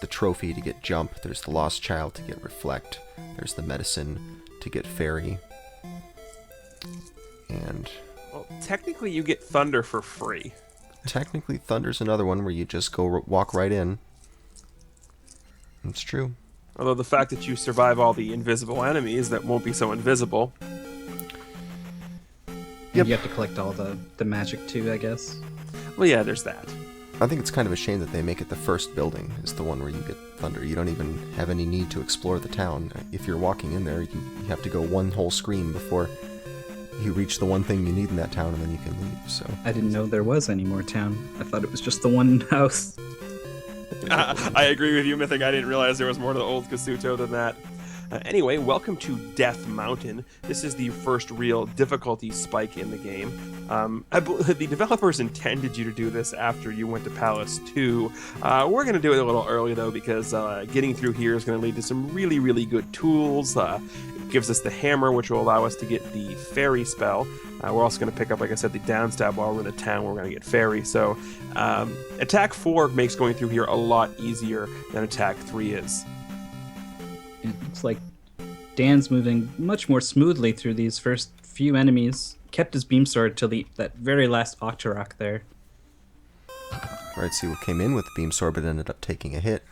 the trophy to get jump. There's the lost child to get reflect. There's the medicine to get fairy. And Well, technically you get thunder for free. technically thunder's another one where you just go walk right in. It's true. Although the fact that you survive all the invisible enemies that won't be so invisible. Yep. You have to collect all the magic too, I guess. Well, yeah, there's that. I think it's kind of a shame that they make it the first building is the one where you get thunder. You don't even have any need to explore the town. If you're walking in there, you have to go one whole screen before you reach the one thing you need in that town, and then you can leave. So I didn't know there was any more town. I thought it was just the one house. I agree with you, Mythic. I didn't realize there was more to the old Kasuto than that. Anyway, welcome to Death Mountain. This is the first real difficulty spike in the game. The developers intended you to do this after you went to Palace 2. We're going to do it a little early, though, because getting through here is going to lead to some really, really good tools. It gives us the hammer, which will allow us to get the fairy spell. We're also going to pick up, like I said, the downstab while we're in a town where we're going to get fairy. So attack 4 makes going through here a lot easier than attack 3 is. It looks like Dan's moving much more smoothly through these first few enemies. Kept his beam sword till that very last Octorok there. right, see what came in with the beam sword, but ended up taking a hit.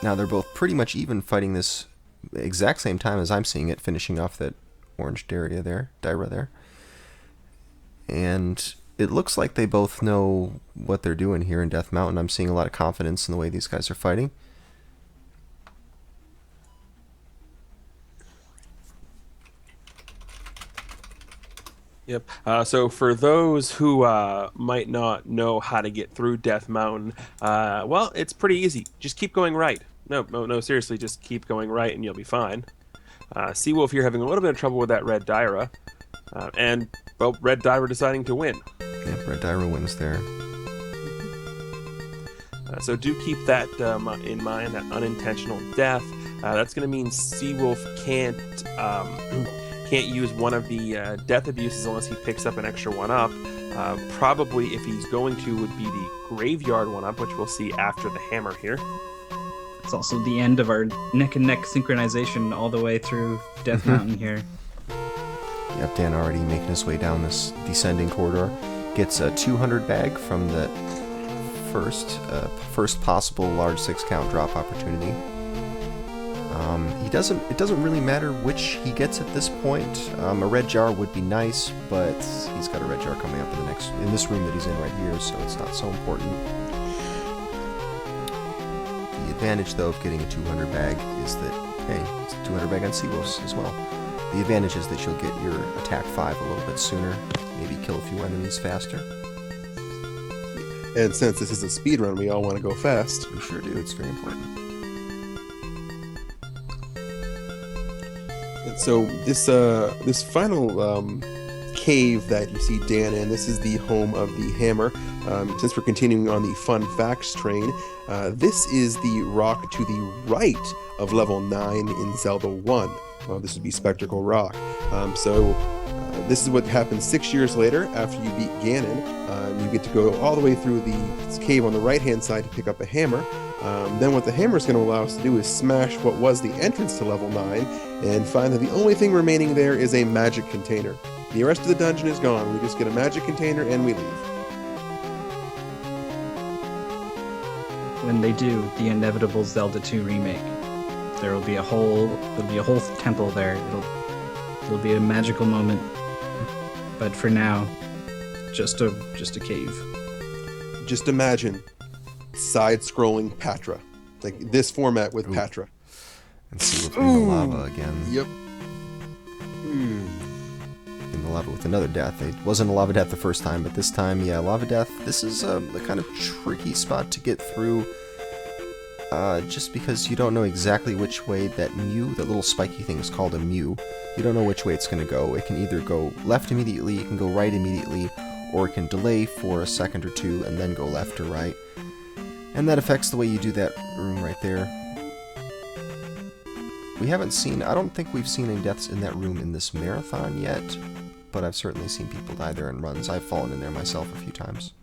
Now they're both pretty much even fighting this exact same time as I'm seeing it, finishing off that orange Daira there. And it looks like they both know what they're doing here in Death Mountain. I'm seeing a lot of confidence in the way these guys are fighting. Yep. So for those who might not know how to get through Death Mountain, well, it's pretty easy. Just keep going right. No, seriously, just keep going right and you'll be fine. CWolf here having a little bit of trouble with that red Daira. And, well, red Daira deciding to win. Yep, red Daira wins there. So do keep that in mind, that unintentional death. That's going to mean CWolf can't use one of the death abuses unless he picks up an extra one up. Probably, if he's going to, would be the graveyard one up, which we'll see after the hammer here. It's also the end of our neck-and-neck synchronization all the way through Death Mountain here. Yep, Dan already making his way down this descending corridor. Gets a 200 bag from the first possible large 6-count drop opportunity. It doesn't really matter which he gets at this point. A red jar would be nice, but he's got a red jar coming up in this room that he's in right here, so it's not so important. The advantage, though, of getting a 200 bag is that, hey, it's a 200 bag on CWolf as well. The advantage is that you'll get your attack 5 a little bit sooner, maybe kill a few enemies faster. And since this is a speed run, we all want to go fast. We sure do, it's very important. And so this final cave that you see Dan in, this is the home of the hammer. Since we're continuing on the fun facts train, this is the rock to the right of level 9 in Zelda 1. Well, this would be Spectacle Rock. This is what happens 6 years later after you beat Ganon. You get to go all the way through the cave on the right-hand side to pick up a hammer. Then what the hammer is going to allow us to do is smash what was the entrance to level 9 and find that the only thing remaining there is a magic container. The rest of the dungeon is gone. We just get a magic container and we leave. When they do the inevitable Zelda 2 remake, there'll be a whole temple there. It'll be a magical moment. But for now, just a cave. Just imagine side-scrolling Patra, like this format with Patra. And see what's in the lava again. Yep. In the lava with another death. It wasn't a lava death the first time, but this time, yeah, lava death. This is the kind of tricky spot to get through, just because you don't know exactly which way that little spiky thing is called a mew. You don't know which way it's going to go. It can either go left immediately, it can go right immediately, or it can delay for a second or two and then go left or right. And that affects the way you do that room right there. I don't think we've seen any deaths in that room in this marathon yet, but I've certainly seen people die there in runs. I've fallen in there myself a few times.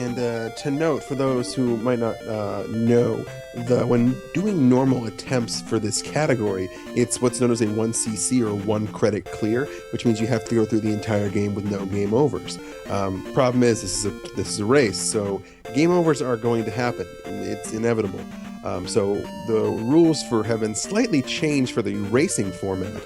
And to note, for those who might not know, when doing normal attempts for this category, it's what's known as a 1cc or 1 credit clear, which means you have to go through the entire game with no game overs. Problem is, this is a race, so game overs are going to happen. It's inevitable. So the rules have been slightly changed for the racing format,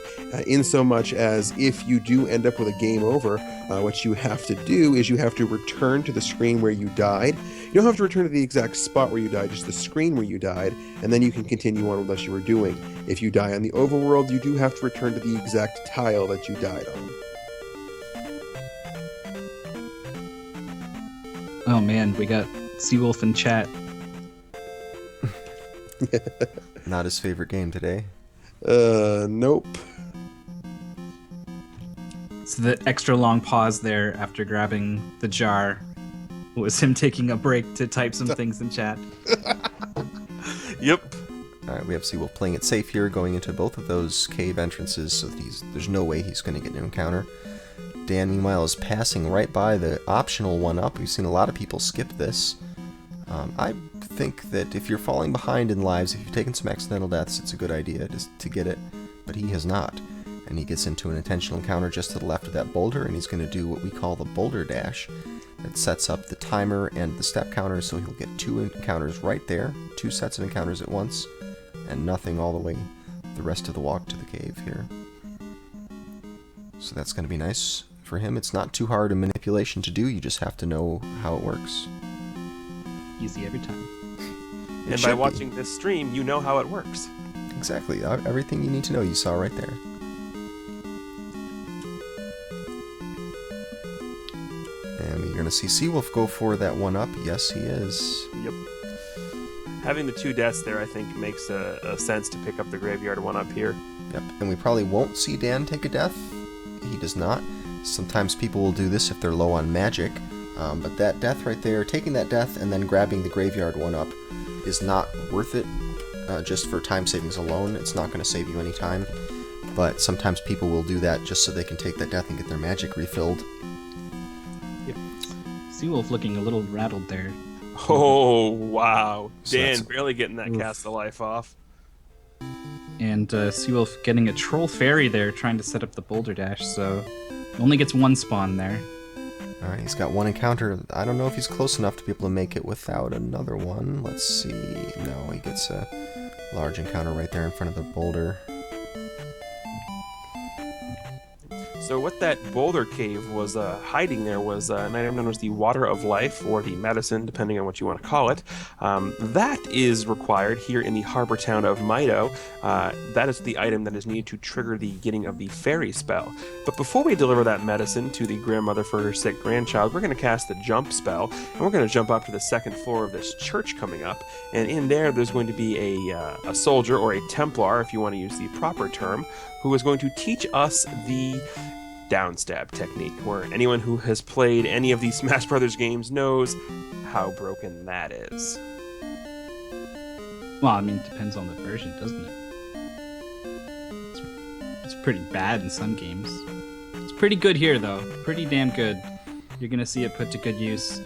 in so much as if you do end up with a game over, what you have to do is you have to return to the screen where you died. You don't have to return to the exact spot where you died, just the screen where you died, and then you can continue on with what you were doing. If you die on the overworld, you do have to return to the exact tile that you died on. Oh man, we got CWolf in chat. Not his favorite game today. Nope. So the extra long pause there after grabbing the jar was him taking a break to type some things in chat. Yep. Alright, we have CWolf playing it safe here, going into both of those cave entrances, so that there's no way he's going to get an encounter. Dan, meanwhile, is passing right by the optional 1-up. We've seen a lot of people skip this. I think that if you're falling behind in lives, if you've taken some accidental deaths, it's a good idea to get it, but he has not. And he gets into an intentional encounter just to the left of that boulder, and he's going to do what we call the boulder dash. That sets up the timer and the step counter, so he'll get 2 encounters right there, 2 sets of encounters at once, and nothing all the way the rest of the walk to the cave here. So that's going to be nice for him. It's not too hard a manipulation to do, you just have to know how it works. Easy every time. And by watching this stream, you know how it works. Exactly. Everything you need to know you saw right there. And we're going to see CWolf go for that 1-up. Yes, he is. Yep. Having the 2 deaths there, I think, makes a sense to pick up the graveyard 1-up here. Yep. And we probably won't see Dan take a death. He does not. Sometimes people will do this if they're low on magic. But that death right there, taking that death and then grabbing the graveyard 1-up is not worth it just for time savings alone. It's not going to save you any time. But sometimes people will do that just so they can take that death and get their magic refilled. Yep. CWolf looking a little rattled there. Oh, wow. So Dan that's- barely getting that Oof. cast of life off. And CWolf getting a troll fairy there trying to set up the boulder dash, so only gets 1 spawn there. Alright, he's got 1 encounter. I don't know if he's close enough to be able to make it without another one. Let's see. No, he gets a large encounter right there in front of the boulder. So what that boulder cave was hiding there was an item known as the Water of Life, or the medicine, depending on what you want to call it. That is required here in the harbor town of Mido. That is the item that is needed to trigger the getting of the fairy spell. But before we deliver that medicine to the grandmother for her sick grandchild, we're going to cast the jump spell, and we're going to jump up to the 2nd floor of this church coming up. And in there's going to be a soldier, or a Templar, if you want to use the proper term, who is going to teach us the downstab technique, where anyone who has played any of these Smash Brothers games knows how broken that is. Well, I mean, it depends on the version, doesn't it? It's pretty bad in some games. It's pretty good here, though. Pretty damn good. You're gonna see it put to good use.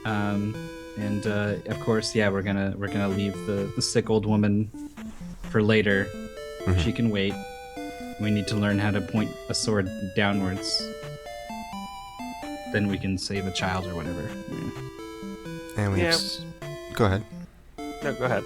And of course, yeah, we're gonna leave the sick old woman for later. Mhm. She can wait. We need to learn how to point a sword downwards. Then we can save a child or whatever. Yeah. And we Yeah. Go ahead. No, go ahead.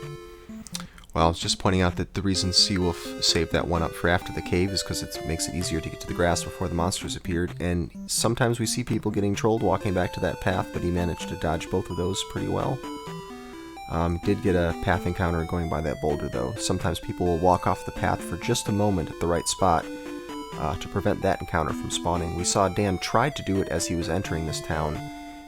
Well, I was just pointing out that the reason CWolf saved that 1-up for after the cave is because it makes it easier to get to the grass before the monsters appeared, and sometimes we see people getting trolled walking back to that path, but he managed to dodge both of those pretty well. Did get a path encounter going by that boulder, though. Sometimes people will walk off the path for just a moment at the right spot to prevent that encounter from spawning. We saw Dan tried to do it as he was entering this town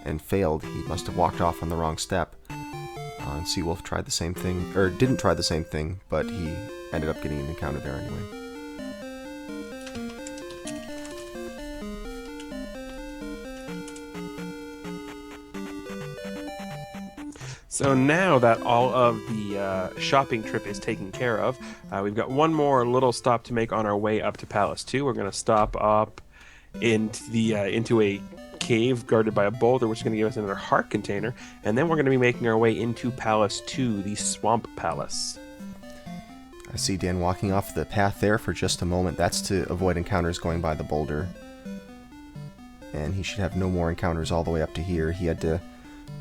and failed. He must have walked off on the wrong step. And CWolf tried the same thing, or didn't try the same thing, but he ended up getting an encounter there anyway. So now that all of the shopping trip is taken care of, we've got one more little stop to make on our way up to Palace 2. We're going to stop up into a cave guarded by a boulder, which is going to give us another heart container. And then we're going to be making our way into Palace 2, the Swamp Palace. I see Dan walking off the path there for just a moment. That's to avoid encounters going by the boulder. And he should have no more encounters all the way up to here. He had to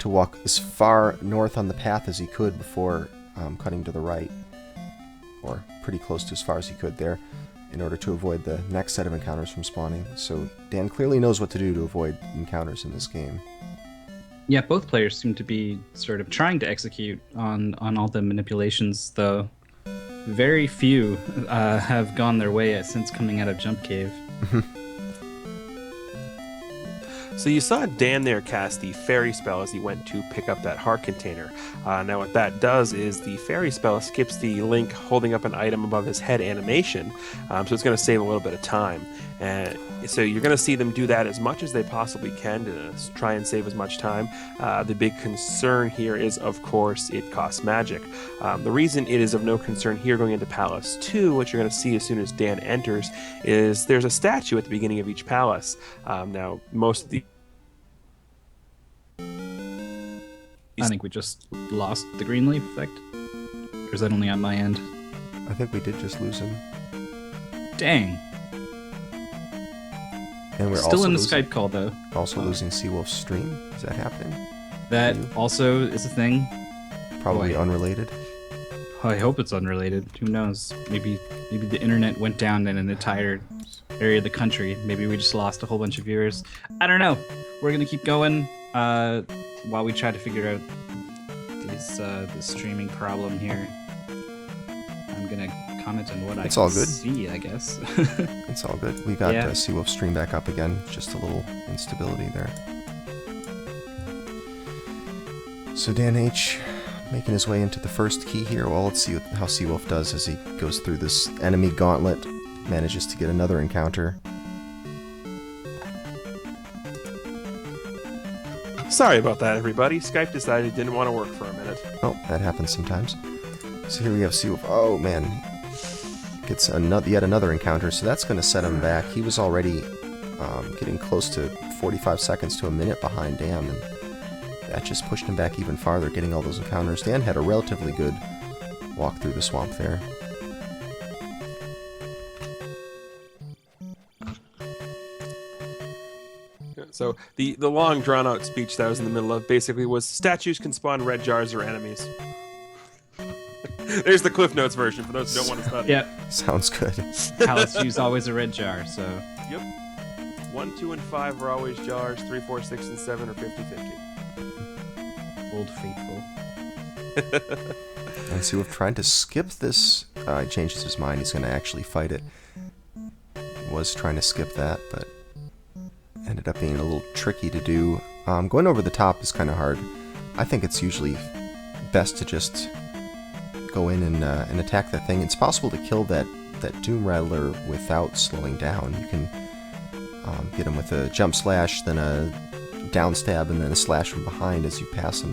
walk as far north on the path as he could before cutting to the right. Or pretty close to as far as he could there, in order to avoid the next set of encounters from spawning. So Dan clearly knows what to do to avoid encounters in this game. Yeah, both players seem to be sort of trying to execute on all the manipulations, though very few have gone their way since coming out of Jump Cave. So you saw Dan there cast the fairy spell as he went to pick up that heart container. Now what that does is the fairy spell skips the Link holding up an item above his head animation, so it's going to save a little bit of time. And so you're going to see them do that as much as they possibly can to try and save as much time. The big concern here is, of course, it costs magic. The reason it is of no concern here going into Palace 2, which you're going to see as soon as Dan enters, is there's a statue at the beginning of each palace. Now, most of the I think we just lost the green leaf effect. Or is that only on my end? I think we did just lose him. Dang. And we're Still also in the losing, Skype call, though. also losing CWolf's stream. Is that happening? That also is a thing. Probably Boy. unrelated. Oh, I hope it's unrelated. Who knows? Maybe the internet went down in an entire area of the country. Maybe we just lost a whole bunch of viewers. I don't know. We're gonna keep going while we try to figure out the streaming problem here. I'm gonna comment on what It's I all can good. see, I guess. It's all good. We got Yeah. CWolf stream back up again. Just a little instability there. So Dan H making his way into the first key here. Well, let's see how CWolf does as he goes through this enemy gauntlet. Manages to get another encounter. Sorry about that, everybody. Skype decided it didn't want to work for a minute. Oh, that happens sometimes. So here we have CWolf. Oh man, gets yet another encounter. So that's going to set him back. He was already getting close to 45 seconds to a minute behind Dan, and that just pushed him back even farther, getting all those encounters. Dan had a relatively good walk through the swamp there. So the long drawn-out speech that I was in the middle of basically was statues can spawn red jars or enemies. There's the Cliff Notes version for those who don't want to study. Yep. Sounds good. Palace 2 is always a red jar, so... Yep. 1, 2, and 5 are always jars. 3, 4, 6, and 7 are 50-50. Old Faithful. And CWolf trying to skip this. He changes his mind. He's going to actually fight it. He was trying to skip that, but ended up being a little tricky to do. Going over the top is kind of hard. I think it's usually best to just go in and attack that thing. It's possible to kill that Doom Rattler without slowing down. You can get him with a jump slash, then a down stab, and then a slash from behind as you pass him.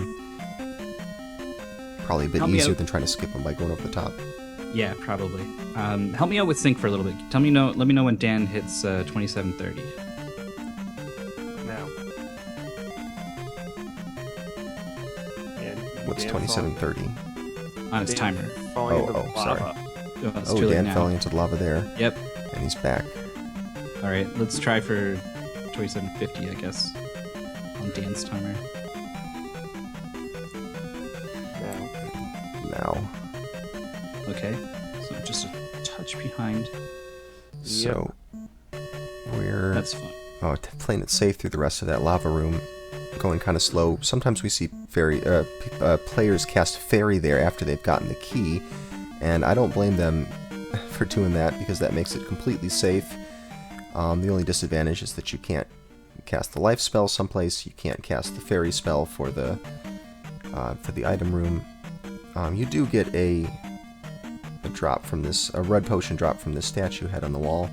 Probably a bit easier than trying to skip him by going over the top. Yeah, probably. Help me out with sync for a little bit. Let me know when Dan hits 2730. Now. And What's Dan 2730? On his timer. Falling into the sorry. lava. Oh, it's Oh, too late Dan now. fell into the lava there, Yep. and he's back. All right, let's try for 2750, I guess, on Dan's timer. Now. Okay, so just a touch behind. So we're That's fine. playing it safe through the rest of that lava room, going kind of slow. Sometimes we see players cast fairy there after they've gotten the key, and I don't blame them for doing that because that makes it completely safe. The only disadvantage is that you can't cast the life spell someplace. You can't cast the fairy spell for the item room. You do get a drop from this, a red potion drop from this statue head on the wall,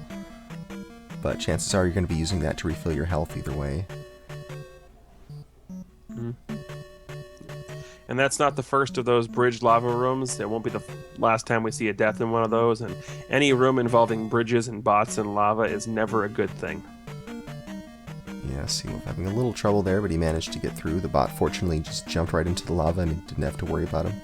but chances are you're going to be using that to refill your health either way. And that's not the first of those bridge lava rooms. It won't be the last time we see a death in one of those. And any room involving bridges and bots and lava is never a good thing. Yeah, CWolf having a little trouble there, but he managed to get through. The bot fortunately just jumped right into the lava and he didn't have to worry about him.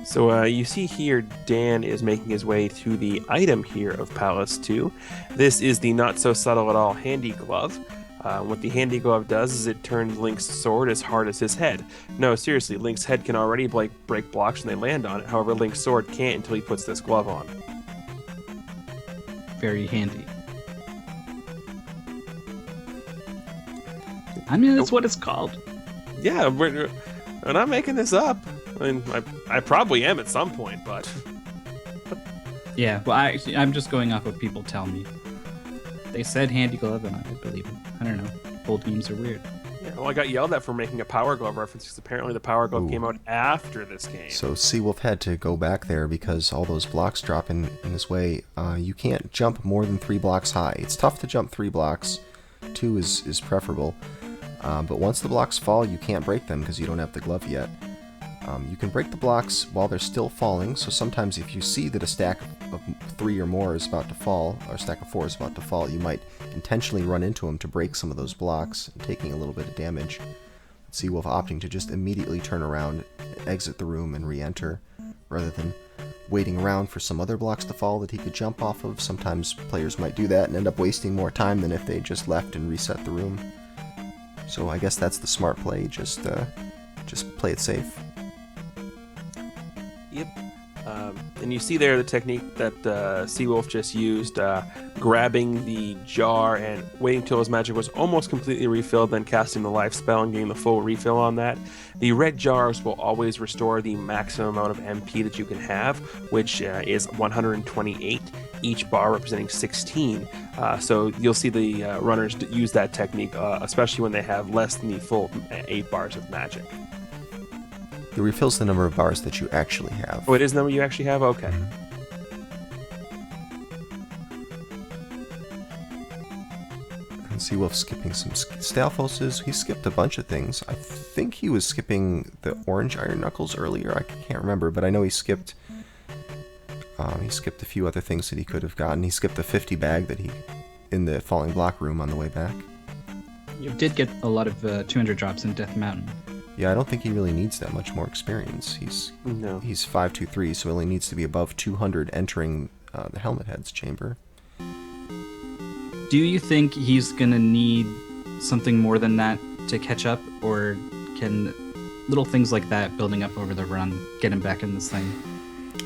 So you see here, Dan is making his way to the item here of Palace 2. This is the not so subtle at all Handy Glove. What the Handy Glove does is it turns Link's sword as hard as his head. No, seriously, Link's head can already break blocks when they land on it. However, Link's sword can't until he puts this glove on. Very handy. I mean, that's what it's called. Yeah, we're not making this up. I mean, I probably am at some point, but... Yeah, well, I'm just going off what people tell me. They said Handy Glove, and I believe them. I don't know. Old games are weird. Yeah, well, I got yelled at for making a Power Glove reference because apparently the Power Glove came out after this game. So CWolf had to go back there because all those blocks drop in his way. You can't jump more than 3 blocks high. It's tough to jump 3 blocks. 2 is preferable. But once the blocks fall, you can't break them because you don't have the glove yet. You can break the blocks while they're still falling, so sometimes if you see that a stack of 3 or more is about to fall, or a stack of 4 is about to fall, you might intentionally run into them to break some of those blocks, taking a little bit of damage. CWolf opting to just immediately turn around, exit the room, and re-enter, rather than waiting around for some other blocks to fall that he could jump off of. Sometimes players might do that and end up wasting more time than if they just left and reset the room. So I guess that's the smart play, just play it safe. Yep. And you see there the technique that CWolf just used, grabbing the jar and waiting till his magic was almost completely refilled, then casting the life spell and getting the full refill on that. The red jars will always restore the maximum amount of MP that you can have, which is 128, each bar representing 16. So you'll see the runners use that technique, especially when they have less than the full 8 bars of magic. It refills the number of bars that you actually have. Oh, it is the number you actually have? Okay. And CWolf skipping some Stalfoses. He skipped a bunch of things. I think he was skipping the orange Iron Knuckles earlier. I can't remember, but I know he skipped a few other things that he could have gotten. He skipped the 50 bag that he in the falling block room on the way back. You did get a lot of 200 drops in Death Mountain. Yeah, I don't think he really needs that much more experience. He's 523, so he only needs to be above 200 entering the Helmet Head's chamber. Do you think he's gonna need something more than that to catch up, or can little things like that building up over the run get him back in this thing?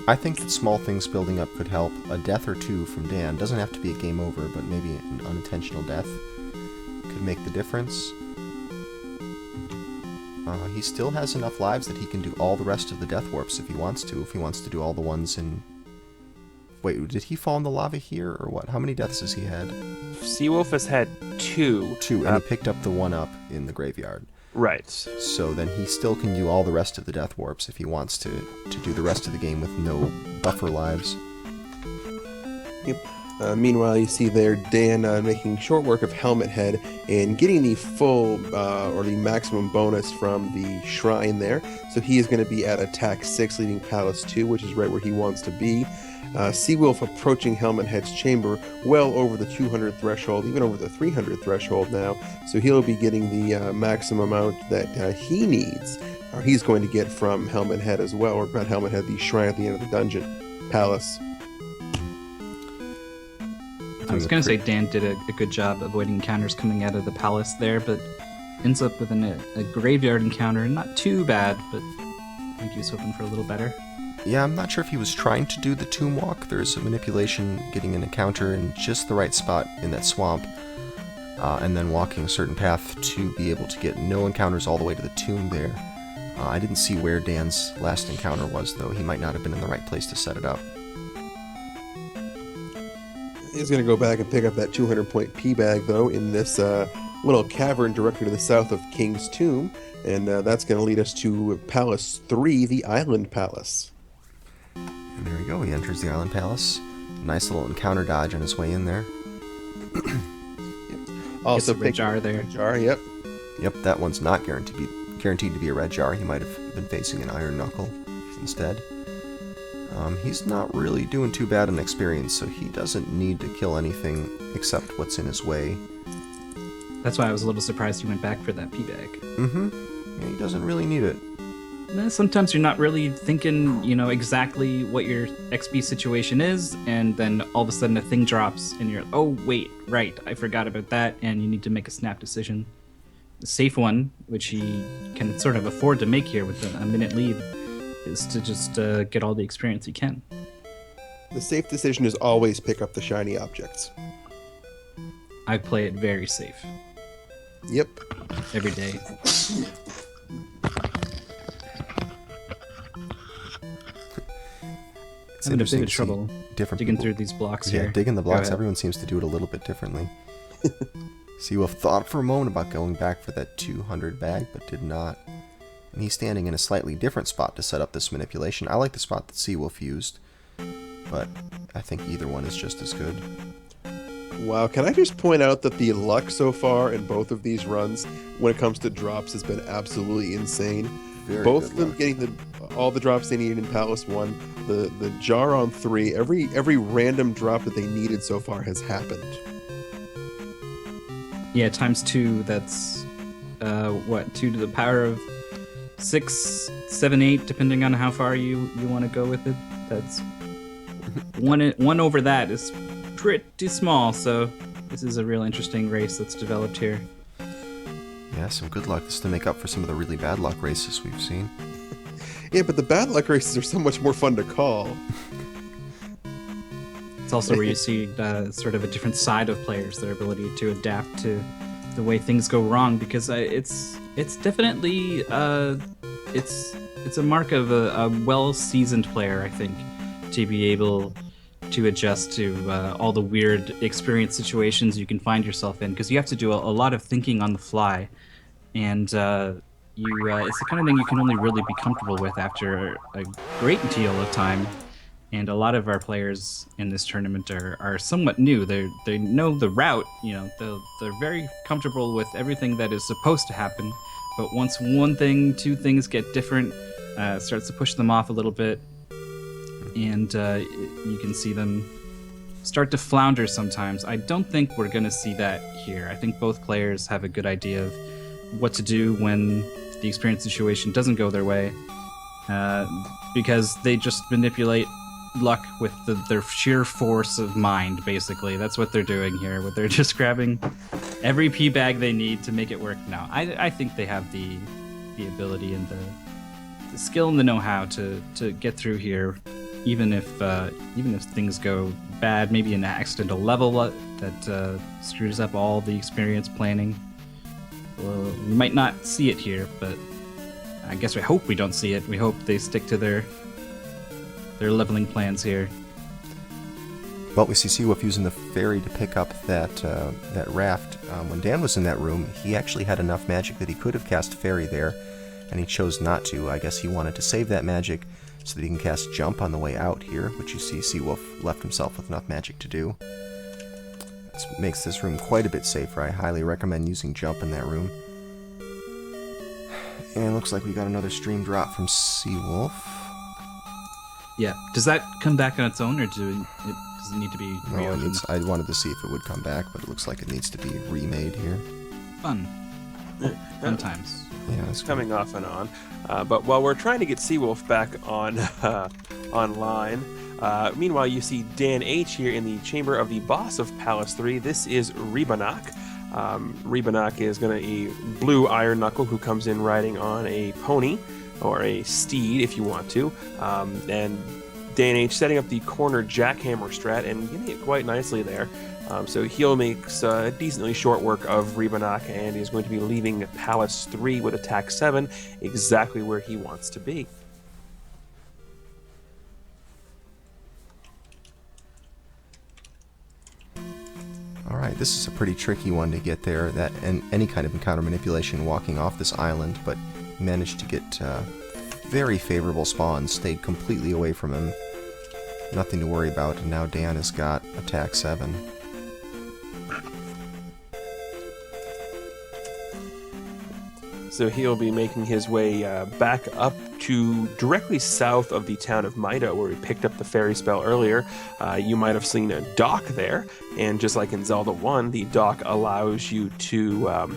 I think that small things building up could help. A death or 2 from Dan doesn't have to be a game over, but maybe an unintentional death could make the difference. He still has enough lives that he can do all the rest of the death warps if he wants to. If he wants to do all the ones in... Wait, did he fall in the lava here, or what? How many deaths has he had? CWolf has had 2. 2, and he picked up the one up in the graveyard. Right. So then he still can do all the rest of the death warps if he wants to do the rest of the game with no buffer lives. Yep. Meanwhile, you see there Dan making short work of Helmet Head and getting the full or the maximum bonus from the shrine there. So he is going to be at attack 6, leading Palace 2, which is right where he wants to be. CWolf approaching Helmet Head's chamber well over the 200 threshold, even over the 300 threshold now. So he'll be getting the maximum amount that he needs, or he's going to get from Helmet Head as well, or not Helmet Head, the shrine at the end of the dungeon. Palace. I was going to say Dan did a good job avoiding encounters coming out of the palace there, but ends up with a graveyard encounter. Not too bad, but I think he was hoping for a little better. Yeah, I'm not sure if he was trying to do the tomb walk. There's a manipulation, getting an encounter in just the right spot in that swamp, and then walking a certain path to be able to get no encounters all the way to the tomb there. I didn't see where Dan's last encounter was, though. He might not have been in the right place to set it up. He's going to go back and pick up that 200-point P-bag, though, in this little cavern directly to the south of King's Tomb, and that's going to lead us to Palace 3, the Island Palace. And there we go, he enters the Island Palace. Nice little encounter dodge on his way in there. Also, a red jar there. Jar, yep. Yep, that one's not guaranteed to be a red jar. He might have been facing an Iron Knuckle instead. He's not really doing too bad in experience, so he doesn't need to kill anything except what's in his way. That's why I was a little surprised he went back for that P-bag. Yeah, he doesn't really need it. Sometimes you're not really thinking, exactly what your XP situation is, and then all of a sudden a thing drops, and you're, oh, wait, right, I forgot about that, and you need to make a snap decision. The safe one, which he can sort of afford to make here with a minute lead, is to just get all the experience he can. The safe decision is always pick up the shiny objects. I play it very safe. Yep. Every day. It's I'm in a interesting bit of to see trouble different digging people- through these blocks Yeah, here. digging the Go blocks, ahead. everyone seems to do it a little bit differently. CWolf thought for a moment about going back for that 200 bag, but did not. And he's standing in a slightly different spot to set up this manipulation. I like the spot that CWolf used, but I think either one is just as good. Wow, can I just point out that the luck so far in both of these runs, when it comes to drops, has been absolutely insane. Very Both good of them luck. getting all the drops they needed in Palace 1, the jar on 3, every random drop that they needed so far has happened. Yeah, times 2, that's, 2 to the power of 6, 7, 8, depending on how far you want to go with it. That's one over that is pretty small, so this is a real interesting race that's developed here. Yeah, some good luck. This is to make up for some of the really bad luck races we've seen. Yeah, but the bad luck races are so much more fun to call. It's also where you see sort of a different side of players, their ability to adapt to the way things go wrong, because it's definitely it's a mark of a well-seasoned player, I think, to be able to adjust to all the weird experience situations you can find yourself in, because you have to do a lot of thinking on the fly, and it's the kind of thing you can only really be comfortable with after a great deal of time. And a lot of our players in this tournament are somewhat new. They know the route, they're very comfortable with everything that is supposed to happen. But once one thing, two things get different, it starts to push them off a little bit. And you can see them start to flounder sometimes. I don't think we're going to see that here. I think both players have a good idea of what to do when the experience situation doesn't go their way. Because they just manipulate luck with their sheer force of mind, basically. That's what they're doing here. They're just grabbing every P bag they need to make it work. Now, I think they have the ability and the skill and the know-how to get through here, even if things go bad, maybe an accidental level that screws up all the experience planning. Well, we might not see it here, but I guess we hope we don't see it. We hope they stick to their leveling plans here. Well, we see CWolf using the fairy to pick up that raft. When Dan was in that room, he actually had enough magic that he could have cast fairy there, and he chose not to. I guess he wanted to save that magic so that he can cast jump on the way out here, which you see CWolf left himself with enough magic to do. This makes this room quite a bit safer. I highly recommend using jump in that room. And it looks like we got another stream drop from CWolf. Yeah. Does that come back on its own, or does it need to be No, reopened? I wanted to see if it would come back, but it looks like it needs to be remade here. Fun. Fun times. Yeah, It's coming off and on. But while we're trying to get CWolf back on online, meanwhile you see Dan H here in the chamber of the boss of Palace 3. This is Rebanak. Rebanak is going to be a blue Iron Knuckle who comes in riding on a pony, or a steed if you want to, and Dan H setting up the corner jackhammer strat and getting it quite nicely there. So he'll make decently short work of Rebanak, and is going to be leaving Palace 3 with attack 7 exactly where he wants to be. Alright, this is a pretty tricky one to get there, and any kind of encounter manipulation walking off this island, but managed to get very favorable spawns, stayed completely away from him. Nothing to worry about, and now Dan has got attack 7. So he'll be making his way back up to directly south of the town of Maida, where we picked up the fairy spell earlier. You might have seen a dock there, and just like in Zelda 1, the dock allows you to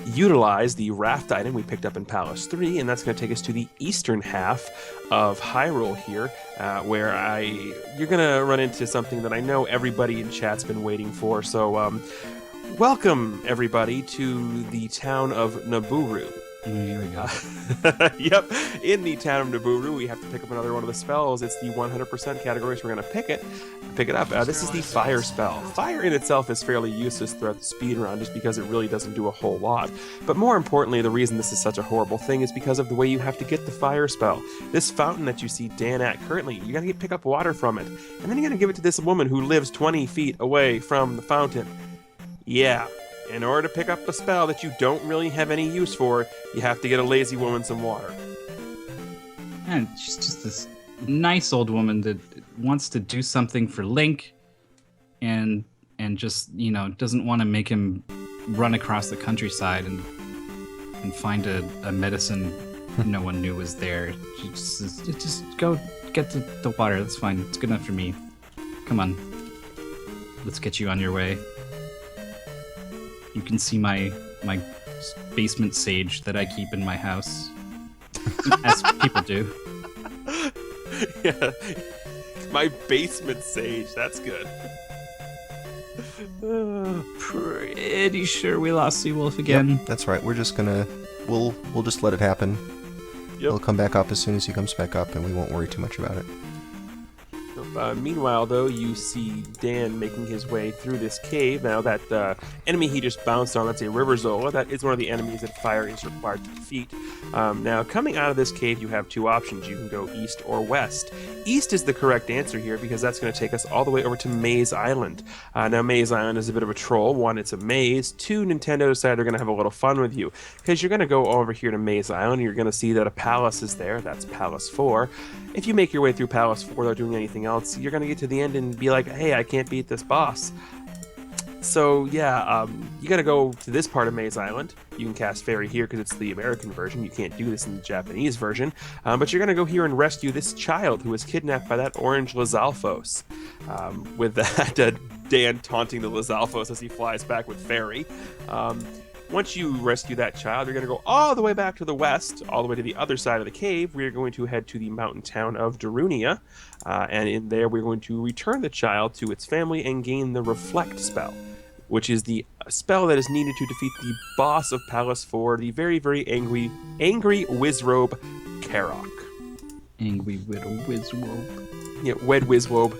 utilize the raft item we picked up in Palace 3, and that's going to take us to the eastern half of Hyrule here, where you're going to run into something that I know everybody in chat's been waiting for. So welcome, everybody, to the town of Nabooru. Here we go. Yep, in the town of Nabooru, we have to pick up another one of the spells. It's the 100% category, so we're going to pick it up. This is the fire spell. Fire in itself is fairly useless throughout the speedrun just because it really doesn't do a whole lot. But more importantly, the reason this is such a horrible thing is because of the way you have to get the fire spell. This fountain that you see Dan at currently, you got to pick up water from it. And then you got to give it to this woman who lives 20 feet away from the fountain. Yeah. In order to pick up a spell that you don't really have any use for, you have to get a lazy woman some water. And she's just this nice old woman that wants to do something for Link and just, you know, doesn't want to make him run across the countryside and find a medicine no one knew was there. She just says, just go get the water. That's fine. It's good enough for me. Come on. Let's get you on your way. You can see my basement sage that I keep in my house, as people do. Yeah, my basement sage. That's good. Pretty sure we lost CWolf again. Yep, that's right. We're just gonna we'll just let it happen. Yep. He'll come back up as soon as he comes back up, and we won't worry too much about it. Meanwhile, though, you see Dan making his way through this cave. Now, that enemy he just bounced on, that's a River Zola. That is one of the enemies that fire is required to defeat. Now, coming out of this cave, you have two options. You can go east or west. East is the correct answer here because that's going to take us all the way over to Maze Island. Now, Maze Island is a bit of a troll. One, it's a maze. Two, Nintendo decided they're going to have a little fun with you because you're going to go over here to Maze Island. And you're going to see that a palace is there. That's Palace 4. If you make your way through Palace 4 without doing anything else, you're going to get to the end and be like, hey, I can't beat this boss. So, yeah, you got to go to this part of Maze Island. You can cast Fairy here because it's the American version. You can't do this in the Japanese version. But you're going to go here and rescue this child who was kidnapped by that orange Lizalfos. With that, Dan taunting the Lizalfos as he flies back with Fairy. Once you rescue that child, you're going to go all the way back to the west, all the way to the other side of the cave. We're going to head to the mountain town of Darunia, and in there we're going to return the child to its family and gain the Reflect spell, which is the spell that is needed to defeat the boss of Palace 4, the very, very angry Wizrobe Karok. Angry Widow Wizrobe. Yeah, Wed Wizwobe.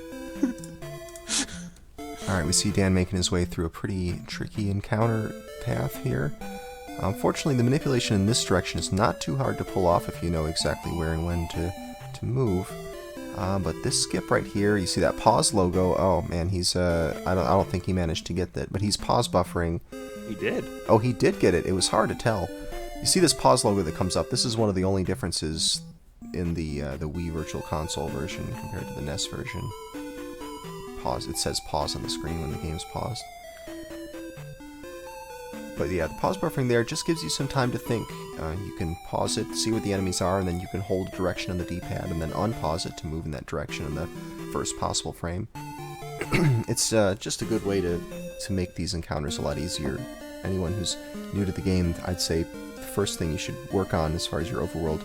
Alright, we see Dan making his way through a pretty tricky encounter path here. Unfortunately, the manipulation in this direction is not too hard to pull off if you know exactly where and when to move. But this skip right here, you see that pause logo. Oh man, he's I don't think he managed to get that, but he's pause buffering. He did. Oh, he did get it. It was hard to tell. You see this pause logo that comes up. This is one of the only differences in the Wii Virtual Console version compared to the NES version. Pause. It says pause on the screen when the game's paused. But yeah, the pause buffering there just gives you some time to think. You can pause it, see what the enemies are, and then you can hold direction on the D-pad and then unpause it to move in that direction in the first possible frame. It's just a good way to make these encounters a lot easier. Anyone who's new to the game, I'd say the first thing you should work on as far as your overworld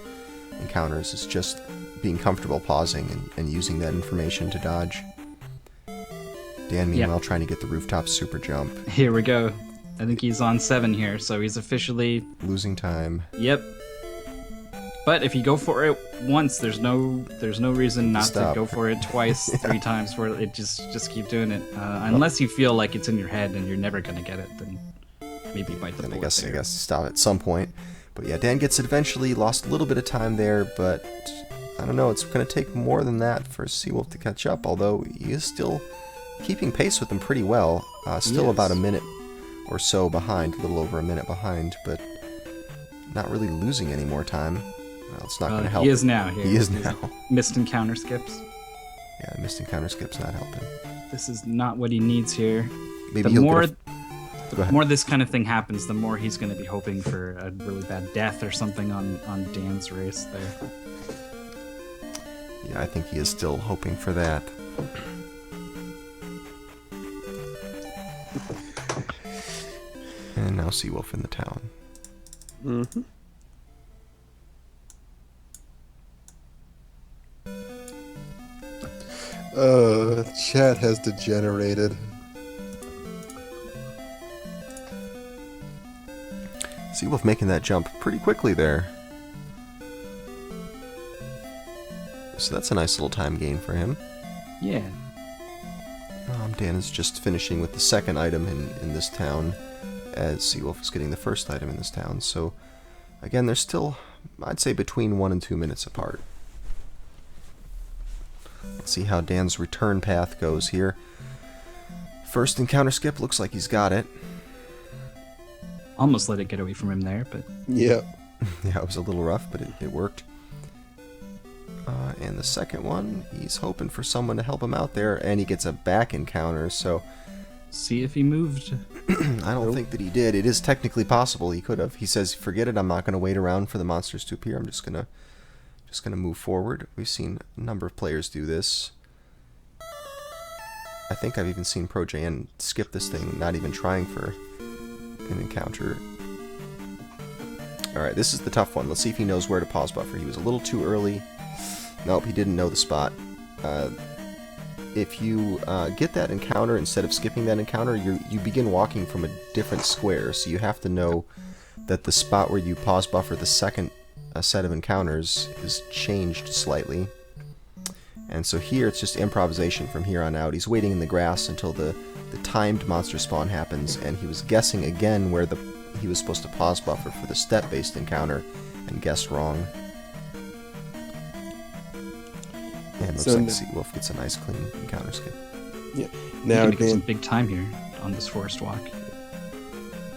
encounters is just being comfortable pausing and using that information to dodge. Dan, meanwhile, trying to get the rooftop super jump. Here we go. I think he's on 7 here, so he's officially... Losing time. Yep. But if you go for it once, there's no reason not to go for it twice, 3 times for it. Just keep doing it. Unless you feel like it's in your head and you're never gonna get it, then maybe bite the bullet. I guess stop at some point. But yeah, Dan gets it eventually. Lost a little bit of time there, but I don't know. It's gonna take more than that for CWolf to catch up. Although he is still keeping pace with them pretty well. Still about a minute or so behind, a little over a minute behind, but not really losing any more time. Well, it's not going to help. He is now. He is now. Missed encounter skips. Yeah, missed encounter skips not helping. This is not what he needs here. Maybe The more this kind of thing happens, the more he's going to be hoping for a really bad death or something on Dan's race there. Yeah, I think he is still hoping for that. And now CWolf in the town. Mm-hmm. Chat has degenerated. CWolf making that jump pretty quickly there. So that's a nice little time gain for him. Yeah. Dan is just finishing with the second item in this town, as CWolf is getting the first item in this town. So, again, they're still, I'd say, between 1 and 2 minutes apart. Let's see how Dan's return path goes here. First encounter skip, looks like he's got it. Almost let it get away from him there, but... Yeah. Yeah, it was a little rough, but it worked. And the second one, he's hoping for someone to help him out there, and he gets a back encounter, so... See if he moved. I don't think that he did. It is technically possible he could have. He says, forget it, I'm not going to wait around for the monsters to appear, I'm just gonna move forward. We've seen a number of players do this. I think I've even seen ProJN skip this thing, not even trying for an encounter. Alright, this is the tough one. Let's see if he knows where to pause buffer. He was a little too early. Nope, he didn't know the spot. If you get that encounter, instead of skipping that encounter, you begin walking from a different square, so you have to know that the spot where you pause buffer the second set of encounters is changed slightly. And so here it's just improvisation from here on out. He's waiting in the grass until the timed monster spawn happens, and he was guessing again where he was supposed to pause buffer for the step-based encounter, and guessed wrong. And looks like CWolf gets a nice clean encounter skip. Yeah. Now Now making some big time here on this forest walk.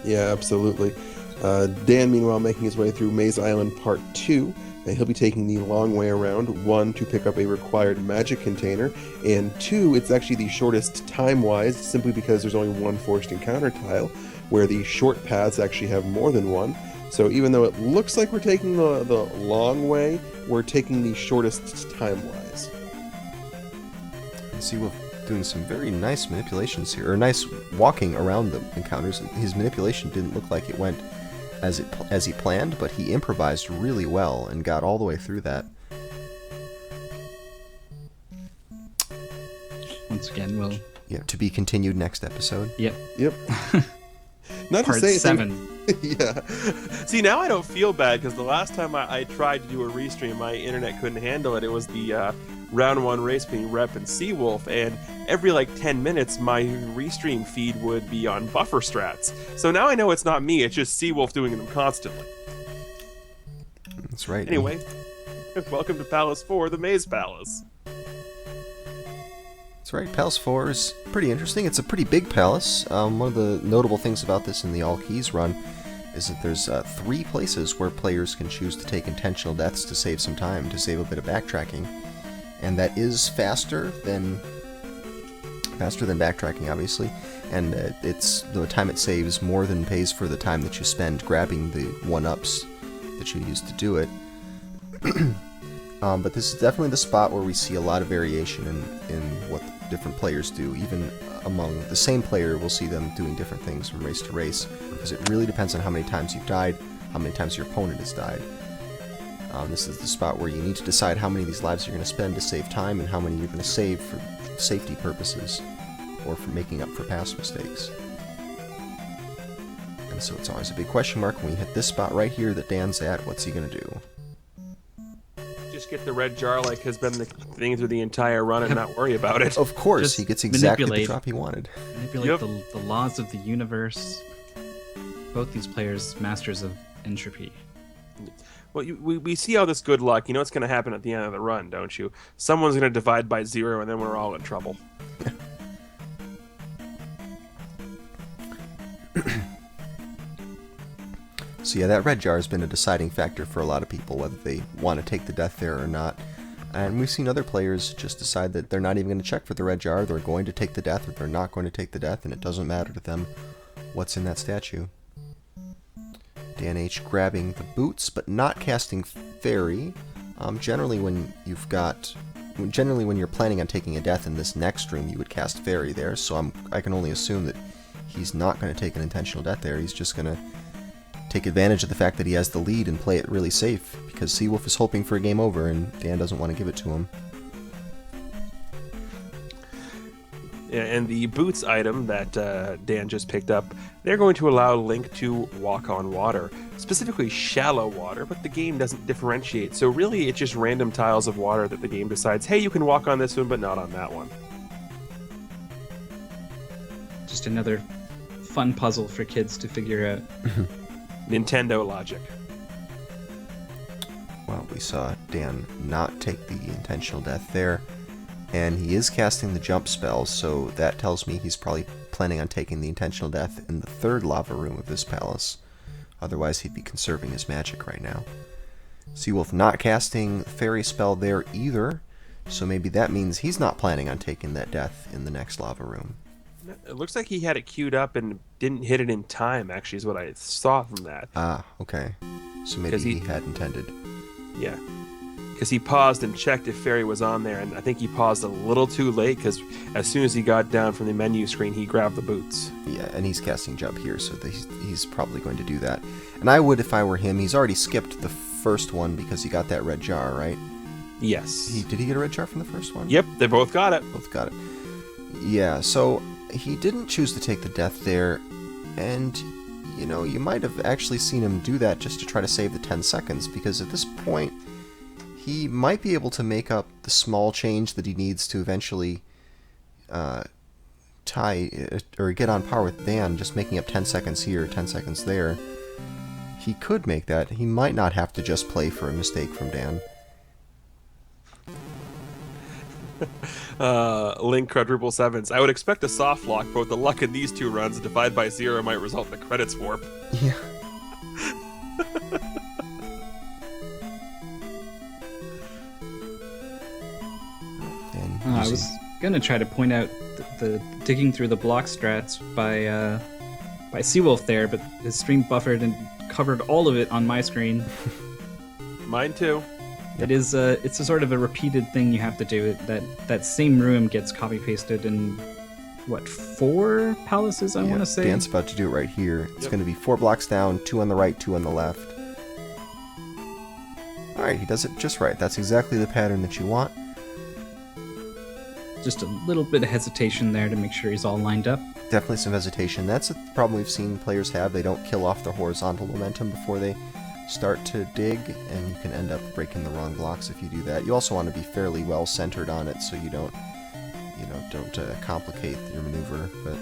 Yeah, absolutely. Dan, meanwhile, making his way through Maze Island Part 2, and he'll be taking the long way around. 1, to pick up a required magic container, and 2, it's actually the shortest time-wise, simply because there's only one forced encounter tile, where the short paths actually have more than one. So even though it looks like we're taking the long way, we're taking the shortest time-wise. CWolf doing some very nice manipulations here, or nice walking around the encounters. His manipulation didn't look like it went as he planned, but he improvised really well and got all the way through that. Once again, we'll... Yeah, to be continued next episode. Yep. Not Part to say 7. Yeah. See, now I don't feel bad, because the last time I tried to do a restream, my internet couldn't handle it. It was the round 1 race between Rep and CWolf, and every 10 minutes my restream feed would be on buffer strats. So now I know it's not me, it's just CWolf doing them constantly. That's right. Anyway, welcome to Palace 4, the Maze Palace. That's right, Palace 4 is pretty interesting. It's a pretty big palace. One of the notable things about this in the All Keys run is that there's 3 places where players can choose to take intentional deaths to save some time, to save a bit of backtracking. And that is faster than backtracking, obviously. And it's the time it saves more than pays for the time that you spend grabbing the 1-ups that you use to do it. But this is definitely the spot where we see a lot of variation in what different players do. Even among the same player, we'll see them doing different things from race to race, because it really depends on how many times you've died, how many times your opponent has died. This is the spot where you need to decide how many of these lives you're going to spend to save time, and how many you're going to save for safety purposes, or for making up for past mistakes. And so it's always a big question mark when we hit this spot right here that Dan's at. What's he going to do? Just get the red jar like has been the thing through the entire run and not worry about it. Of course, Just he gets exactly the manipulate. drop he wanted. Manipulate the laws of the universe. Both these players, masters of entropy. Well, we see how this good luck, you know what's going to happen at the end of the run, don't you? Someone's going to divide by 0, and then we're all in trouble. So yeah, that red jar has been a deciding factor for a lot of people, whether they want to take the death there or not. And we've seen other players just decide that they're not even going to check for the red jar, they're going to take the death, or they're not going to take the death, and it doesn't matter to them what's in that statue. Dan H grabbing the boots, but not casting Fairy. Generally, when you're planning on taking a death in this next room, you would cast Fairy there. So I can only assume that he's not going to take an intentional death there. He's just going to take advantage of the fact that he has the lead and play it really safe, because CWolf is hoping for a game over, and Dan doesn't want to give it to him. And the boots item that Dan just picked up, they're going to allow Link to walk on water, specifically shallow water, but the game doesn't differentiate. So really, it's just random tiles of water that the game decides, hey, you can walk on this one, but not on that one. Just another fun puzzle for kids to figure out. Nintendo logic. Well, we saw Dan not take the intentional death there. And he is casting the jump spell, so that tells me he's probably planning on taking the intentional death in the third lava room of this palace. Otherwise, he'd be conserving his magic right now. CWolf not casting the fairy spell there either, so maybe that means he's not planning on taking that death in the next lava room. It looks like he had it queued up and didn't hit it in time, actually, is what I saw from that. Ah, okay. So maybe he had intended. Yeah. Because he paused and checked if Fairy was on there, and I think he paused a little too late, because as soon as he got down from the menu screen, he grabbed the boots. Yeah, and he's casting jump here, so he's probably going to do that. And I would if I were him. He's already skipped the first one because he got that red jar, right? Yes. Did he get a red jar from the first one? Yep, they both got it. Both got it. Yeah, so he didn't choose to take the death there, and, you know, you might have actually seen him do that just to try to save the 10 seconds, because at this point, he might be able to make up the small change that he needs to eventually tie or get on par with Dan, just making up 10 seconds here, 10 seconds there. He could make that. He might not have to just play for a mistake from Dan. Link quadruple sevens. I would expect a soft lock, but with the luck in these two runs, divide by 0 might result in the credits warp. Yeah. I was gonna try to point out the digging through the block strats by CWolf there, but his stream buffered and covered all of it on my screen. Mine too. It's a sort of a repeated thing you have to do. That same room gets copy pasted in 4 palaces? I want to say. Dan's about to do it right here. It's going to be 4 blocks down, 2 on the right, 2 on the left. All right, he does it just right. That's exactly the pattern that you want. Just a little bit of hesitation there to make sure he's all lined up. Definitely some hesitation. That's a problem we've seen players have. They don't kill off their horizontal momentum before they start to dig, and you can end up breaking the wrong blocks if you do that. You also want to be fairly well centered on it so you don't complicate your maneuver. But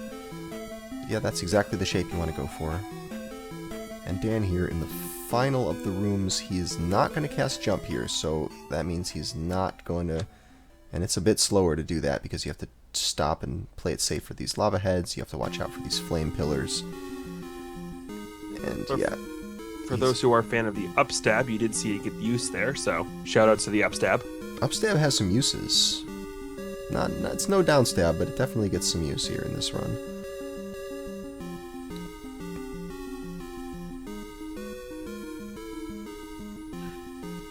yeah, that's exactly the shape you want to go for. And Dan here in the final of the rooms, he is not going to cast jump here, so that means he's not going to. And it's a bit slower to do that because you have to stop and play it safe for these lava heads. You have to watch out for these flame pillars. And yeah. For those who are a fan of the upstab, you did see it get use there, so shout outs to the upstab. Upstab has some uses. It's no downstab, but it definitely gets some use here in this run.